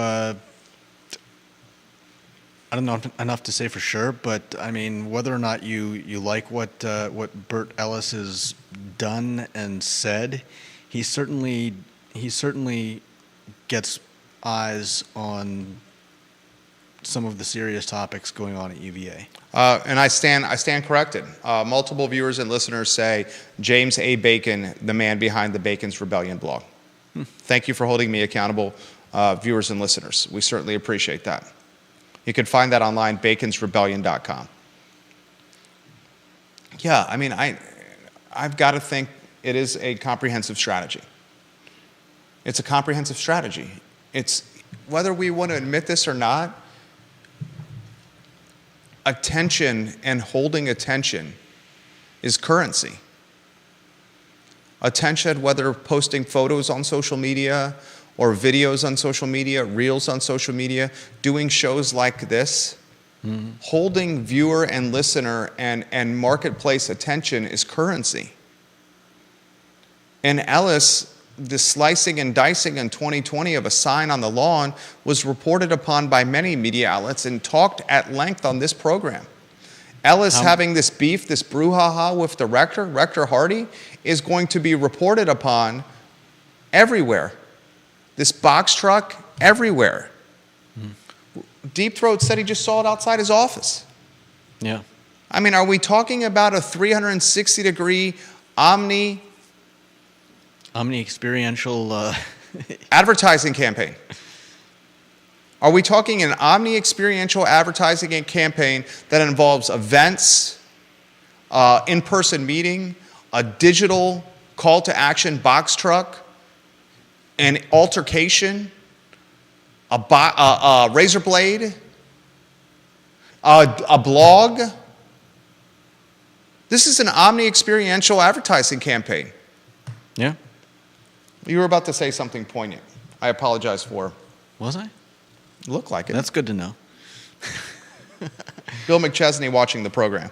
I don't know enough to say for sure, but I mean, whether or not you like what Bert Ellis has done and said, he certainly gets eyes on some of the serious topics going on at UVA. And I stand corrected. Multiple viewers and listeners say James A. Bacon, the man behind the Bacon's Rebellion blog. Thank you for holding me accountable, viewers and listeners. We certainly appreciate that. You can find that online, baconsrebellion.com. Yeah, I mean, I've got to think it is a comprehensive strategy. It's a comprehensive strategy. It's, whether we want to admit this or not, attention and holding attention is currency. Attention, whether posting photos on social media or videos on social media, reels on social media, doing shows like this, holding viewer and listener and marketplace attention is currency. And Ellis, the slicing and dicing in 2020 of a sign on the lawn was reported upon by many media outlets and talked at length on this program. Ellis having this beef, this brouhaha with the Rector Hardy, is going to be reported upon everywhere. This box truck, everywhere. Deep Throat said he just saw it outside his office. Yeah. I mean, are we talking about a 360-degree Omni-experiential advertising campaign? Are we talking an omni-experiential advertising campaign that involves events, in-person meeting, a digital call to action box truck, an altercation, a razor blade, a blog? This is an omni-experiential advertising campaign. Yeah. You were about to say something poignant. I apologize for. Was I? Looked like it. That's good to know. Bill McChesney watching the program.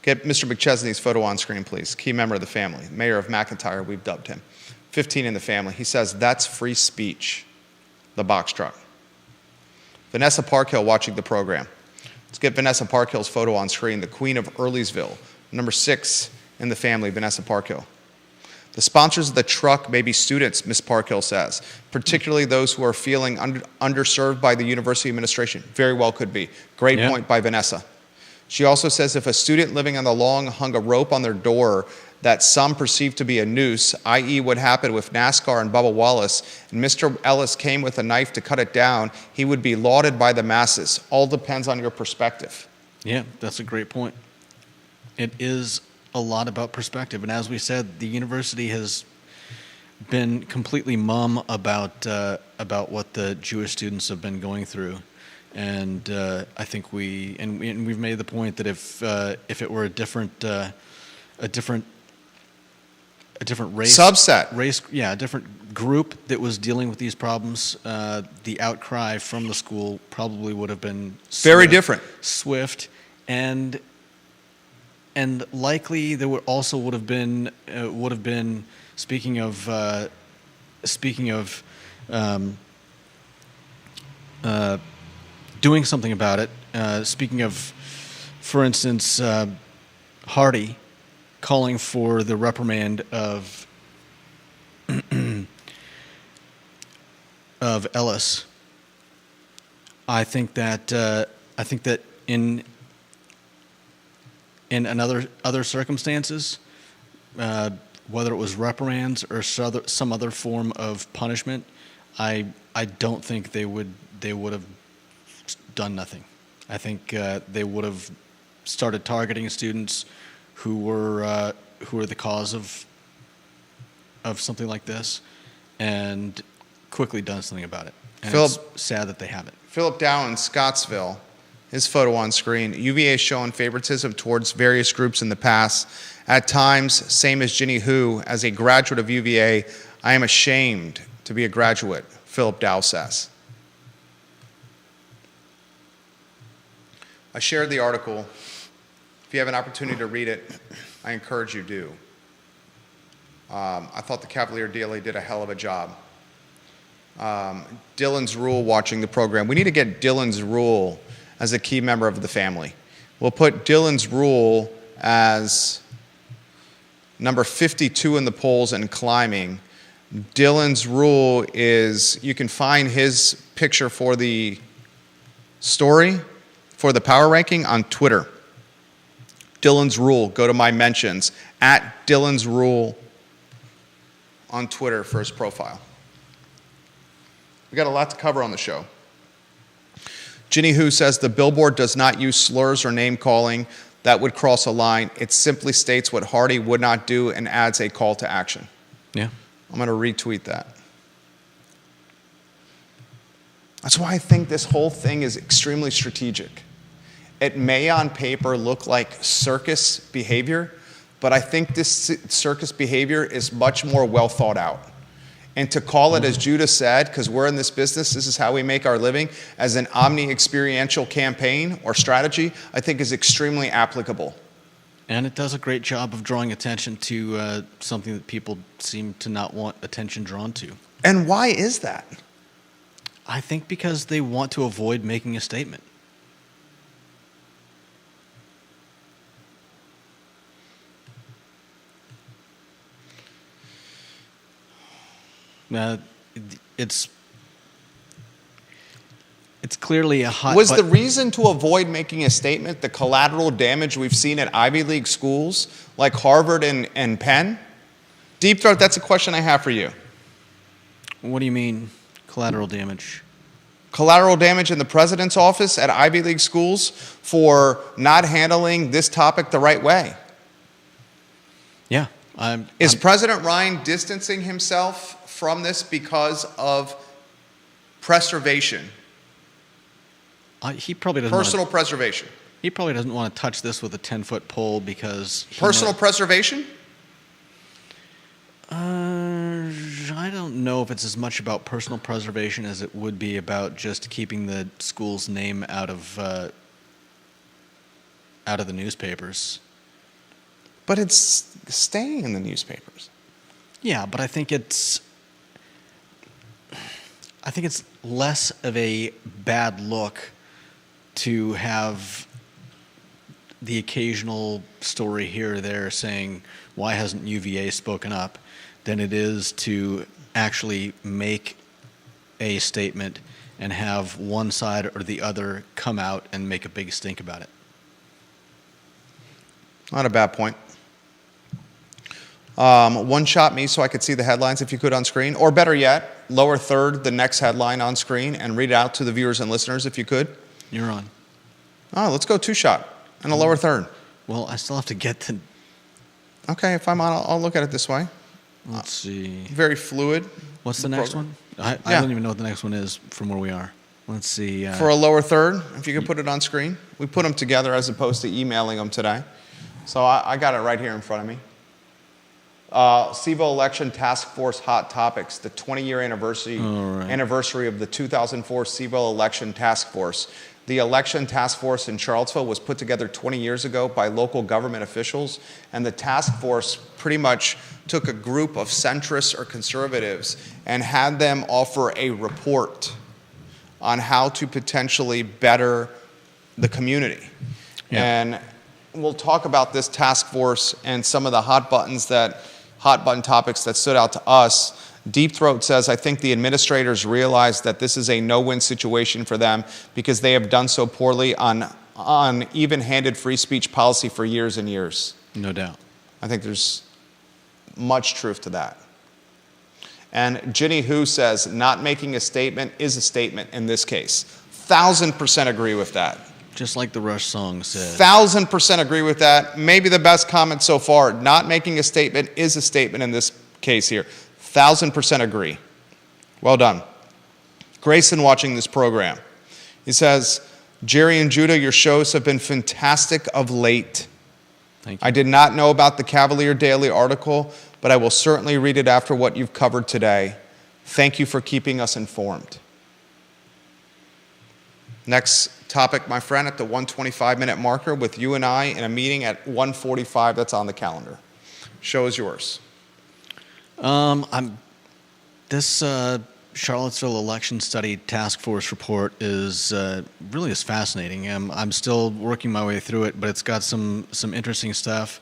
Get Mr. McChesney's photo on screen, please. Key member of the family. Mayor of McIntyre, we've dubbed him. 15 in the family. He says, that's free speech, the box truck. Vanessa Parkhill watching the program. Let's get Vanessa Parkhill's photo on screen. The Queen of Earlysville. Number 6 in the family, Vanessa Parkhill. The sponsors of the truck may be students, Ms. Parkhill says, particularly those who are feeling underserved by the university administration. Very well could be. Great point by Vanessa. She also says if a student living on the lawn hung a rope on their door that some perceive to be a noose, i.e. what happened with NASCAR and Bubba Wallace, and Mr. Ellis came with a knife to cut it down, he would be lauded by the masses. All depends on your perspective. Yeah, that's a great point. It is a lot about perspective. And as we said, the university has been completely mum about what the Jewish students have been going through. And I think we've made the point that if it were a different race, subset, a different group that was dealing with these problems, the outcry from the school probably would have been very different, swift, and likely there would have been speaking of doing something about it. Speaking of, for instance, Hardy calling for the reprimand of Ellis. I think that in other circumstances, whether it was reprimands or some other form of punishment, I don't think they would have done nothing. I think they would have started targeting students who were the cause of something like this, and quickly done something about it. And it's sad that they haven't. Philip Dow in Scottsville, his photo on screen. UVA has shown favoritism towards various groups in the past. At times, same as Ginny Hu, as a graduate of UVA, I am ashamed to be a graduate, Philip Dow says. I shared the article. If you have an opportunity to read it, I encourage you to. I thought the Cavalier Daily did a hell of a job. Dylan's Rule watching the program. We need to get Dylan's Rule as a key member of the family. We'll put Dylan's Rule as number 52 in the polls and climbing. Dylan's Rule is, you can find his picture for the story for the power ranking on Twitter. Dylan's Rule. Go to my mentions at Dylan's Rule on Twitter for his profile. We got a lot to cover on the show. Ginny Who says the billboard does not use slurs or name calling that would cross a line. It simply states what Hardy would not do and adds a call to action. Yeah. I'm going to retweet that. That's why I think this whole thing is extremely strategic. It may on paper look like circus behavior, but I think this circus behavior is much more well thought out. And to call it, as Judah said, because we're in this business, this is how we make our living, as an omni-experiential campaign or strategy, I think is extremely applicable. And it does a great job of drawing attention to something that people seem to not want attention drawn to. And why is that? I think because they want to avoid making a statement. It's clearly a hot... Was the reason to avoid making a statement the collateral damage we've seen at Ivy League schools like Harvard and Penn? Deep Throat, that's a question I have for you. What do you mean, collateral damage? Collateral damage in the president's office at Ivy League schools for not handling this topic the right way. Yeah. Is President Ryan distancing himself from this because of preservation? He probably doesn't. Personal preservation. He probably doesn't want to touch this with a 10-foot pole because... Personal preservation? I don't know if it's as much about personal preservation as it would be about just keeping the school's name out of the newspapers. But it's staying in the newspapers. Yeah, but I think it's less of a bad look to have the occasional story here or there saying, why hasn't UVA spoken up, than it is to actually make a statement and have one side or the other come out and make a big stink about it. Not a bad point. One shot me so I could see the headlines if you could on screen. Or better yet, lower third the next headline on screen and read it out to the viewers and listeners if you could. You're on. Oh, let's go two shot and a lower third. Well, I still have to get to... Okay, if I'm on, I'll look at it this way. Let's see. Very fluid. What's the next one? I don't even know what the next one is from where we are. Let's see. For a lower third, if you could put it on screen. We put them together as opposed to emailing them today. So I got it right here in front of me. CVille Election Task Force Hot Topics, the 20-year anniversary of the 2004 CVille Election Task Force. The election task force in Charlottesville was put together 20 years ago by local government officials, and the task force pretty much took a group of centrists or conservatives and had them offer a report on how to potentially better the community. Yeah. And we'll talk about this task force and some of the hot button topics that stood out to us. Deep Throat says, I think the administrators realize that this is a no-win situation for them because they have done so poorly on even-handed free speech policy for years and years. No doubt. I think there's much truth to that. And Ginny Who says, not making a statement is a statement in this case. 1,000% agree with that. Just like the Rush song said. 1,000% agree with that. Maybe the best comment so far. Not making a statement is a statement in this case here. 1,000% agree. Well done. Grayson watching this program. He says, Jerry and Judah, your shows have been fantastic of late. Thank you. I did not know about the Cavalier Daily article, but I will certainly read it after what you've covered today. Thank you for keeping us informed. Next topic, my friend, at the 125-minute marker with you and I in a meeting at 1:45 that's on the calendar. Show is yours. This Charlottesville Election Study Task Force report is really fascinating. I'm still working my way through it, but it's got some interesting stuff.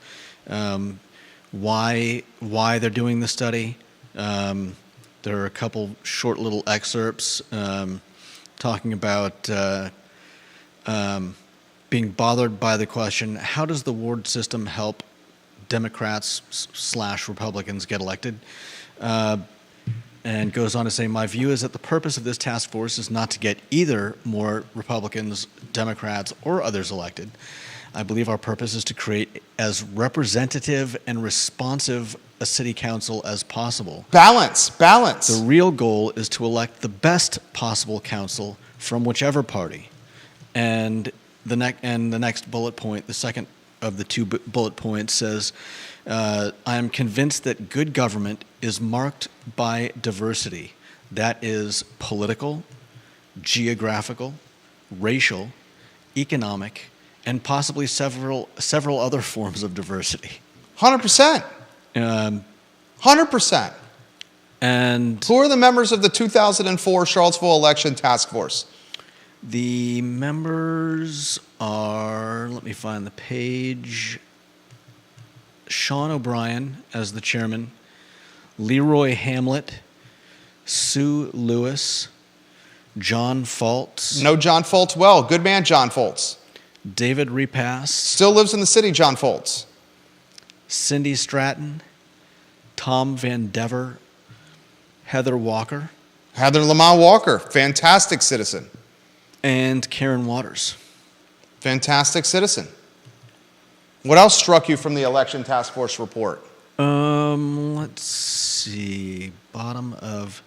Why they're doing the study? There are a couple short little excerpts talking about being bothered by the question, how does the ward system help Democrats / Republicans get elected? And goes on to say, my view is that the purpose of this task force is not to get either more Republicans, Democrats, or others elected. I believe our purpose is to create as representative and responsive a city council as possible. Balance. The real goal is to elect the best possible council from whichever party. And the next bullet point, the second of the two bullet points, says, I am convinced that good government is marked by diversity. That is political, geographical, racial, economic, and possibly several other forms of diversity. 100%. 100%. And who are the members of the 2004 Charlottesville Election Task Force? The members are, let me find the page, Sean O'Brien as the chairman, Leroy Hamlet, Sue Lewis, John Foltz. Know John Foltz well. Good man, John Foltz. David Repass. Still lives in the city, John Foltz. Cindy Stratton, Tom Van Dever, Heather Walker. Heather Lamont Walker, fantastic citizen. And Karen Waters. Fantastic citizen. What else struck you from the election task force report? Let's see. Bottom of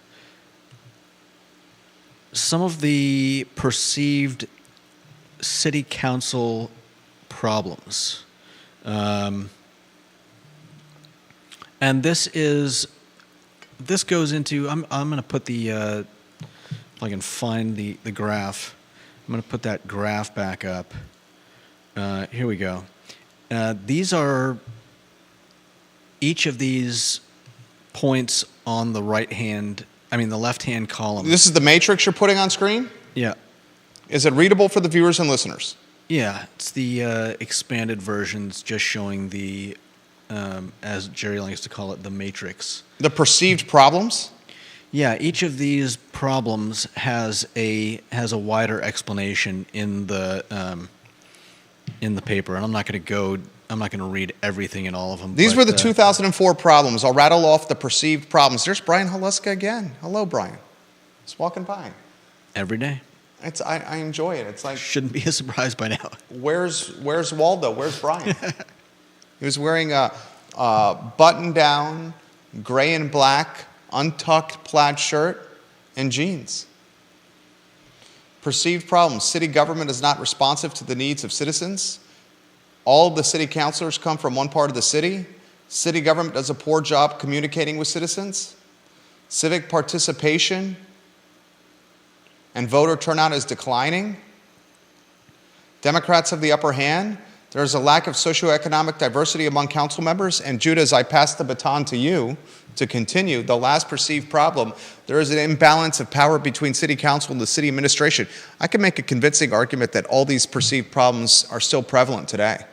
some of the perceived city council problems. And this goes into, I'm going to put the, if I can find the graph, I'm going to put that graph back up. Here we go. These are each of these points on the the left-hand column. This is the matrix you're putting on screen? Yeah. Is it readable for the viewers and listeners? Yeah, it's the expanded versions just showing the, as Jerry likes to call it, the matrix. The perceived problems? Yeah, each of these problems has a wider explanation in the paper, and I'm not going to read everything in all of them. These were the 2004 problems. I'll rattle off the perceived problems. There's Brian Haluska again. Hello, Brian. Just walking by. Every day. I enjoy it. It's like, shouldn't be a surprise by now. Where's Waldo? Where's Brian? He was wearing a button-down, gray and black, untucked plaid shirt and jeans. Perceived problems. City government is not responsive to the needs of citizens. All of the city councilors come from one part of the city. City government does a poor job communicating with citizens. Civic participation and voter turnout is declining. Democrats have the upper hand. There's a lack of socioeconomic diversity among council members. And Judah, as I pass the baton to you to continue, the last perceived problem, there is an imbalance of power between city council and the city administration. I can make a convincing argument that all these perceived problems are still prevalent today.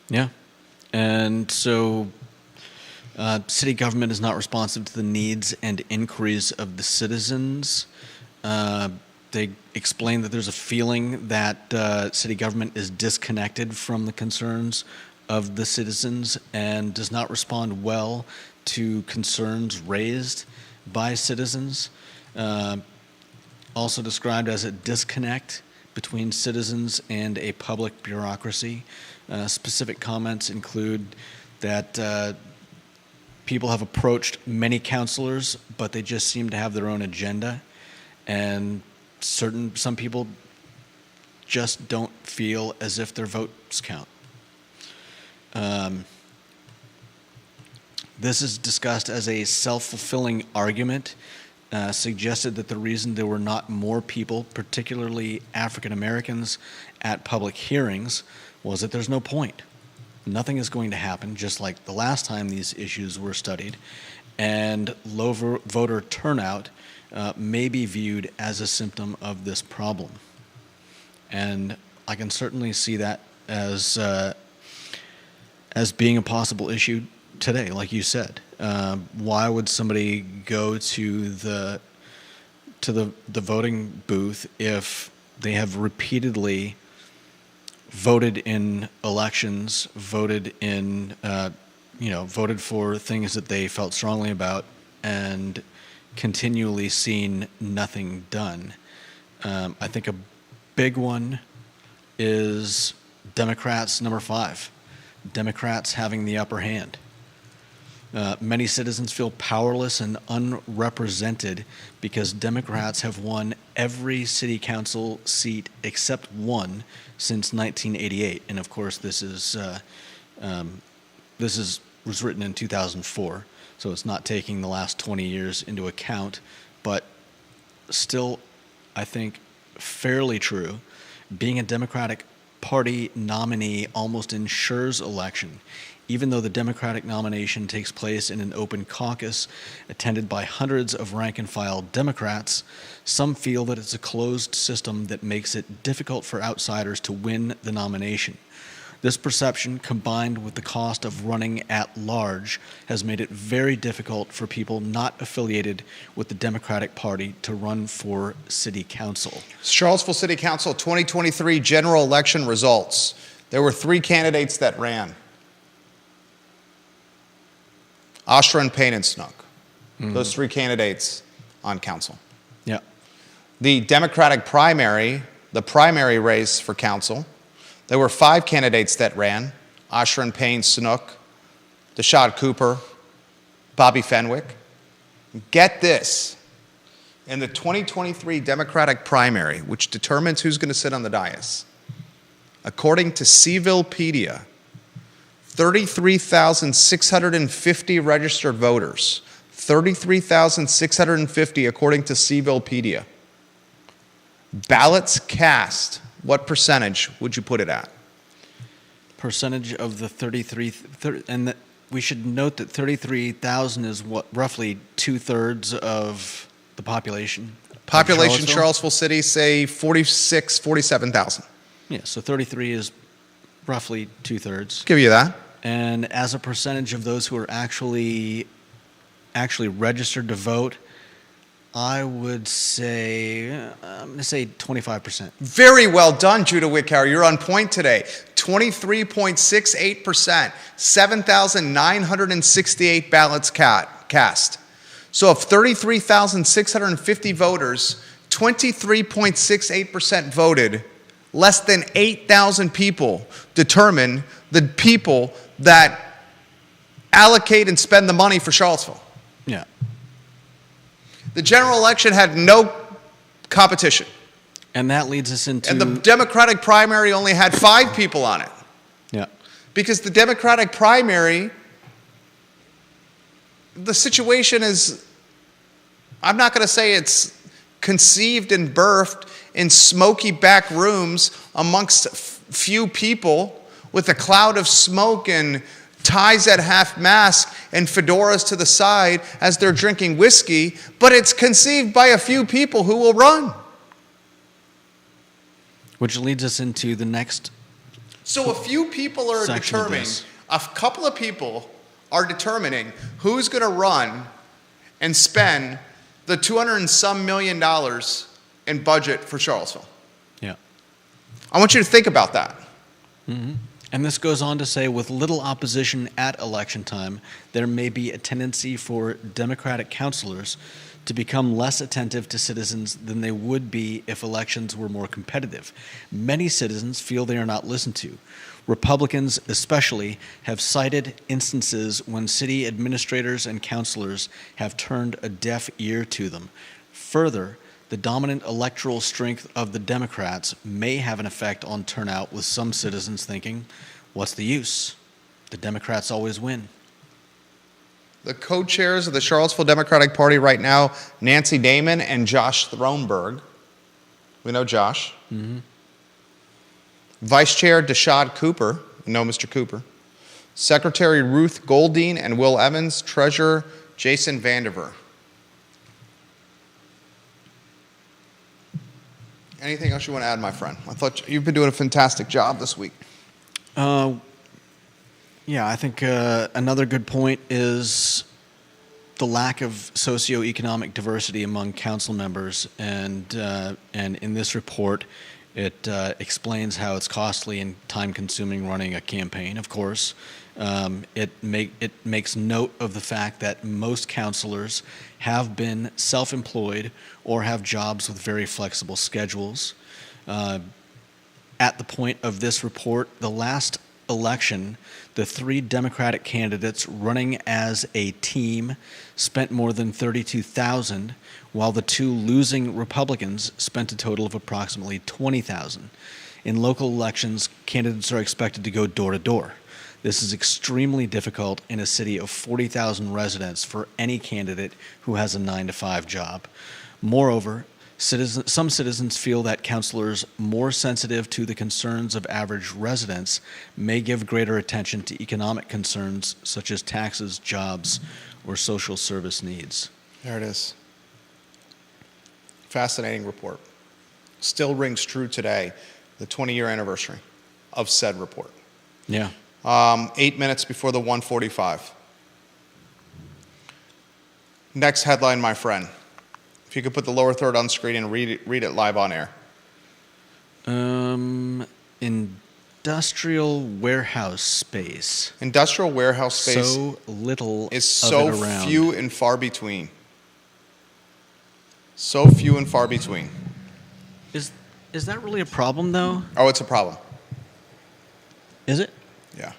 Yeah. And so city government is not responsive to the needs and inquiries of the citizens. They explain that there's a feeling that city government is disconnected from the concerns of the citizens and does not respond well to concerns raised by citizens. Also described as a disconnect between citizens and a public bureaucracy. Specific comments include that people have approached many councilors, but they just seem to have their own agenda, and some people just don't feel as if their votes count. This is discussed as a self-fulfilling argument, suggested that the reason there were not more people, particularly African Americans, at public hearings was that there's no point. Nothing is going to happen, just like the last time these issues were studied, and low voter turnout may be viewed as a symptom of this problem. And I can certainly see that as being a possible issue today, like you said. Why would somebody go to the voting booth if they have repeatedly voted in elections, voted in, voted for things that they felt strongly about, and continually seen nothing done. I think a big one is Democrats, number 5. Democrats having the upper hand. Many citizens feel powerless and unrepresented because Democrats have won every city council seat except one since 1988, and of course this was written in 2004, so it's not taking the last 20 years into account, but still, I think, fairly true. Being a Democratic Party nominee almost ensures election. Even though the Democratic nomination takes place in an open caucus attended by hundreds of rank-and-file Democrats, some feel that it's a closed system that makes it difficult for outsiders to win the nomination. This perception, combined with the cost of running at large, has made it very difficult for people not affiliated with the Democratic Party to run for city council. Charlottesville City Council 2023 general election results. There were 3 candidates that ran. Oshrin, Payne, and Snook. Those 3 candidates on council. Yeah. The Democratic primary, the primary race for council, there were 5 candidates that ran. Oshrin, Payne, Snook, Deshad Cooper, Bobby Fenwick. Get this. In the 2023 Democratic primary, which determines who's going to sit on the dais, according to Sevillepedia, 33,650 registered voters. 33,650 according to Sevillepedia. Ballots cast, what percentage would you put it at? Percentage of the 33, we should note that 33,000 is what, roughly 2/3 of the population. Population Charlottesville City, say 47,000. Yeah, so 33 is roughly 2/3. Give you that. And as a percentage of those who are actually registered to vote, I would say, I'm going to say 25%. Very well done, Judah Wickower. You're on point today. 23.68%, 7,968 ballots cast. So of 33,650 voters, 23.68% voted. Less than 8,000 people determine the people that allocate and spend the money for Charlottesville. Yeah. The general election had no competition. And that leads us into... And the Democratic primary only had 5 people on it. Yeah. Because the Democratic primary, the situation is, I'm not going to say it's conceived and birthed in smoky back rooms amongst few people with a cloud of smoke and ties at half-mast and fedoras to the side as they're drinking whiskey, but it's conceived by a few people who will run. Which leads us into the next... So a few people are determining, a couple of people are determining who's going to run and spend the $200 and some million in budget for Charlottesville. Yeah. I want you to think about that. Mm-hmm. And this goes on to say, with little opposition at election time, there may be a tendency for Democratic councilors to become less attentive to citizens than they would be if elections were more competitive. Many citizens feel they are not listened to. Republicans especially have cited instances when city administrators and councilors have turned a deaf ear to them. Further, the dominant electoral strength of the Democrats may have an effect on turnout, with some citizens thinking, what's the use? The Democrats always win. The co-chairs of the Charlottesville Democratic Party right now, Nancy Damon and Josh Thronberg. We know Josh. Mm-hmm. Vice Chair Deshad Cooper. We know Mr. Cooper. Secretary Ruth Goldine and Will Evans. Treasurer Jason Vandiver. Anything else you want to add, my friend? I thought you've been doing a fantastic job this week. Yeah, I think another good point is the lack of socioeconomic diversity among council members, and in this report, It explains how it's costly and time-consuming running a campaign, of course. It makes note of the fact that most counselors have been self-employed or have jobs with very flexible schedules. At the point of this report, the last election, the three Democratic candidates running as a team spent more than $32,000, while the two losing Republicans spent a total of approximately $20,000. In local elections, candidates are expected to go door to door. This is extremely difficult in a city of 40,000 residents for any candidate who has a 9-to-5 job. Moreover, some citizens feel that counselors more sensitive to the concerns of average residents may give greater attention to economic concerns such as taxes, jobs, or social service needs. There it is. Fascinating report. Still rings true today, the 20-year anniversary of said report. Yeah. 8 minutes before the 1:45. Next headline, my friend. If you could put the lower third on screen and read it live on air. Industrial warehouse space. Industrial warehouse space So little is of so it around. few and far between. So few and far between. Is that really a problem, though? Oh, it's a problem. Is it? Yeah.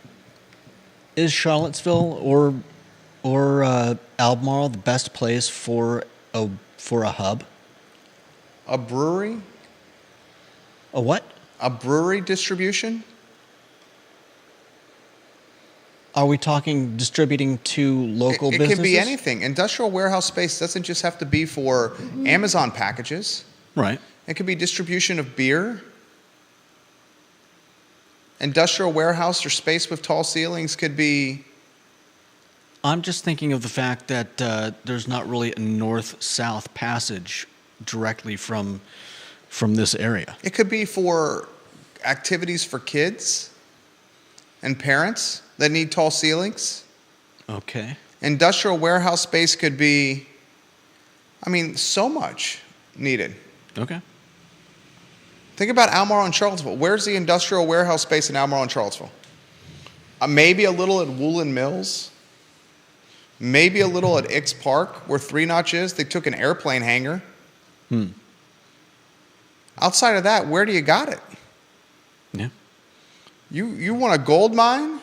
Is Charlottesville or Albemarle the best place for a hub? A brewery? A what? A brewery distribution? Are we talking distributing to local It businesses? can be anything. Industrial warehouse space doesn't just have to be for Amazon packages. Right. It could be distribution of beer. Industrial warehouse or space with tall ceilings could be... I'm just thinking of the fact that there's not really a north-south passage directly from this area. It could be for activities for kids and parents that need tall ceilings. Okay. Industrial warehouse space could be, so much needed. Okay. Think about Albemarle and Charlottesville. Where's the industrial warehouse space in Albemarle and Charlottesville? Maybe a little at Woolen Mills. Maybe a little at Ix Park, where Three Notch is. They took an airplane hangar. Outside of that, where do you got it? Yeah. You want a gold mine?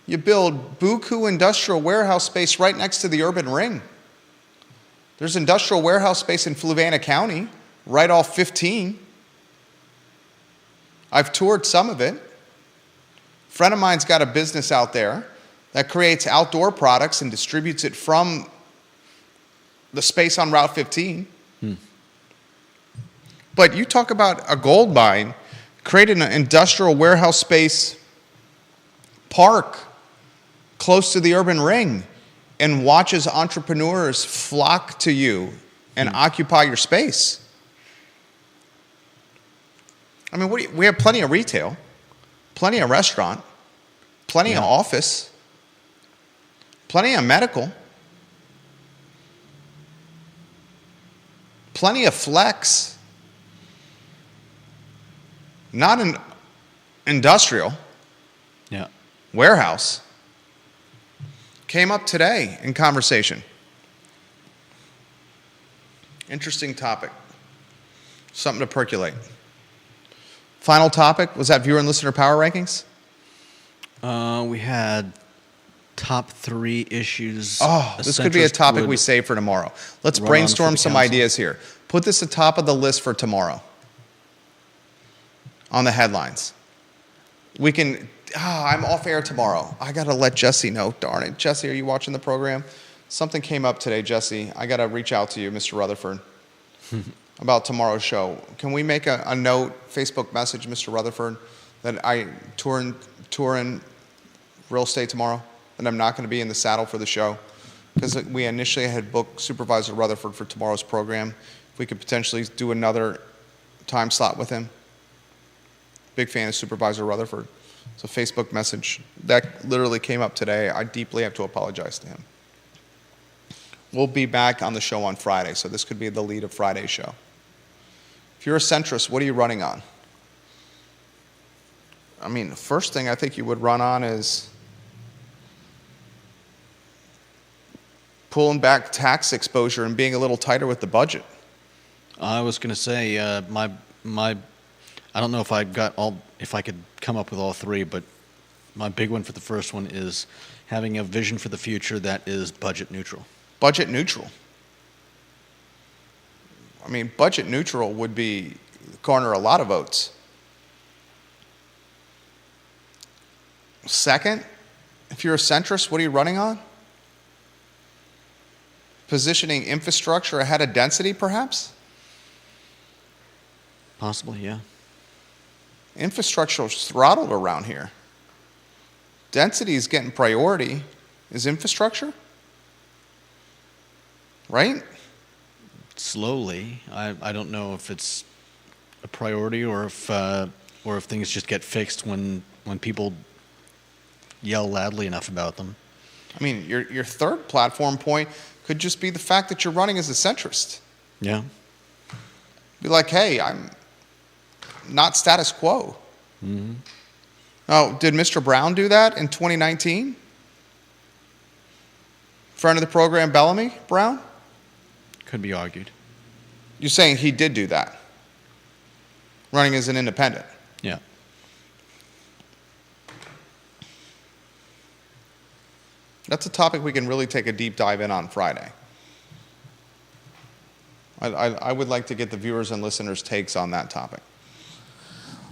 You build buku industrial warehouse space right next to the urban ring. There's industrial warehouse space in Fluvanna County, right off 15. I've toured some of it. A friend of mine's got a business out there that creates outdoor products and distributes it from the space on Route 15. But you talk about a gold mine, creating an industrial warehouse space park close to the urban ring, and watch as entrepreneurs flock to you and occupy your space. We have plenty of retail, plenty of restaurant, plenty of office, plenty of medical, plenty of flex, not an industrial warehouse. Came up today in conversation. Interesting topic. Something to percolate. Final topic, was that viewer and listener power rankings? We had top 3 issues. Oh, this could be a topic we save for tomorrow. Let's brainstorm some ideas here. Put this at the top of the list for tomorrow on the headlines. We can, I'm off air tomorrow. I got to let Jesse know. Darn it. Jesse, are you watching the program? Something came up today, Jesse. I got to reach out to you, Mr. Rutherford, about tomorrow's show. Can we make a note, Facebook message, Mr. Rutherford, that I tour in real estate tomorrow, and I'm not going to be in the saddle for the show? Because we initially had booked Supervisor Rutherford for tomorrow's program. If we could potentially do another time slot with him. Big fan of Supervisor Rutherford. It's a Facebook message. That literally came up today. I deeply have to apologize to him. We'll be back on the show on Friday, so this could be the lead of Friday's show. If you're a centrist, what are you running on? I mean, the first thing I think you would run on is pulling back tax exposure and being a little tighter with the budget. I was going to say I don't know if I could come up with all three, but my big one for the first one is having a vision for the future that is budget neutral. Budget neutral. I mean, budget neutral would garner a lot of votes. Second, if you're a centrist, what are you running on? Positioning infrastructure ahead of density, perhaps? Possibly, yeah. Infrastructure is throttled around here. Density is getting priority. Is infrastructure? Right? Slowly. I don't know if it's a priority or if things just get fixed when people yell loudly enough about them. I mean, your third platform point could just be the fact that you're running as a centrist. Yeah. Be like, hey, I'm not status quo. Mm-hmm. Oh, did Mr. Brown do that in 2019? Friend of the program, Bellamy Brown? Could be argued. You're saying he did do that, running as an independent? Yeah. That's a topic we can really take a deep dive in on Friday. I would like to get the viewers and listeners' takes on that topic.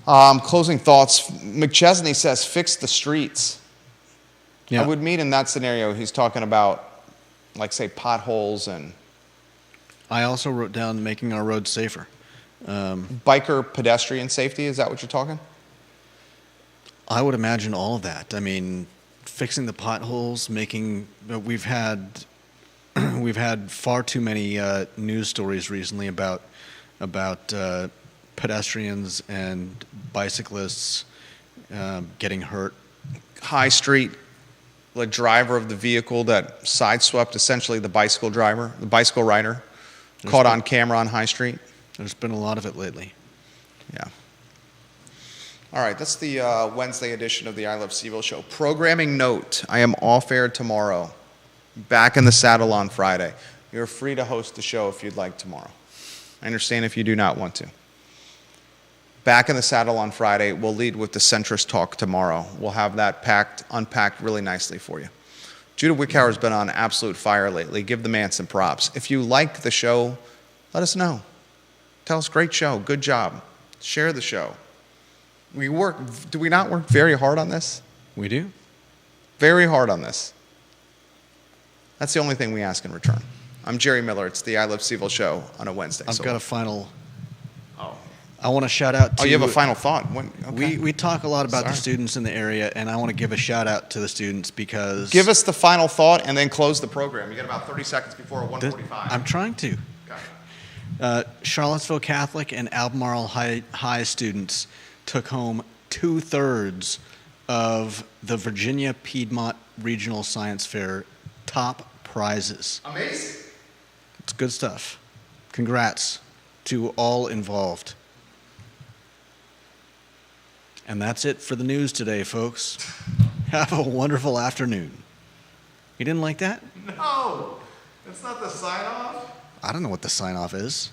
Closing thoughts. McChesney says, fix the streets. Yeah. I would mean in that scenario, he's talking about, like, say, potholes and I also wrote down making our roads safer. biker pedestrian safety. Is that what you're talking? I would imagine all of that. I mean, fixing the potholes, we've had far too many news stories recently about pedestrians and bicyclists getting hurt. High Street, the driver of the vehicle that sideswept essentially the bicycle rider, caught on camera on High Street. There's been a lot of it lately. Yeah. All right, that's the Wednesday edition of the I Love CVille show. Programming note, I am off air tomorrow. Back in the saddle on Friday. You're free to host the show if you'd like tomorrow. I understand if you do not want to. Back in the saddle on Friday. We'll lead with the centrist talk tomorrow. We'll have that unpacked really nicely for you. Judah Wickhauer's been on absolute fire lately. Give the man some props. If you like the show, let us know. Tell us, great show, good job. Share the show. Do we not work very hard on this? We do. Very hard on this. That's the only thing we ask in return. I'm Jerry Miller. It's the I Love CVille show on a Wednesday. I've got a final. Oh. I want to shout out to. Oh, you have a final thought? Okay. We talk a lot about Sorry. the students in the area, and I want to give a shout out to the students because. Give us the final thought and then close the program. You got about 30 seconds before 1:45. I'm trying to. Okay. Charlottesville Catholic and Albemarle High students took home 2/3 of the Virginia Piedmont Regional Science Fair top prizes. Amazing. It's good stuff. Congrats to all involved. And that's it for the news today, folks. Have a wonderful afternoon. You didn't like that? No, that's not the sign-off. I don't know what the sign-off is.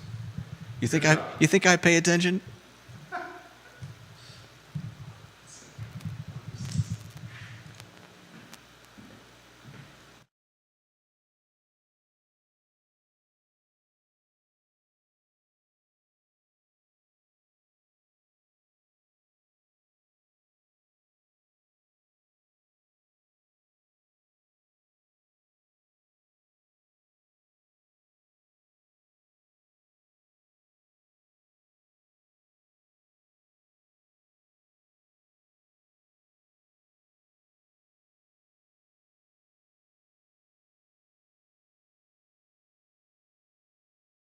You think I pay attention?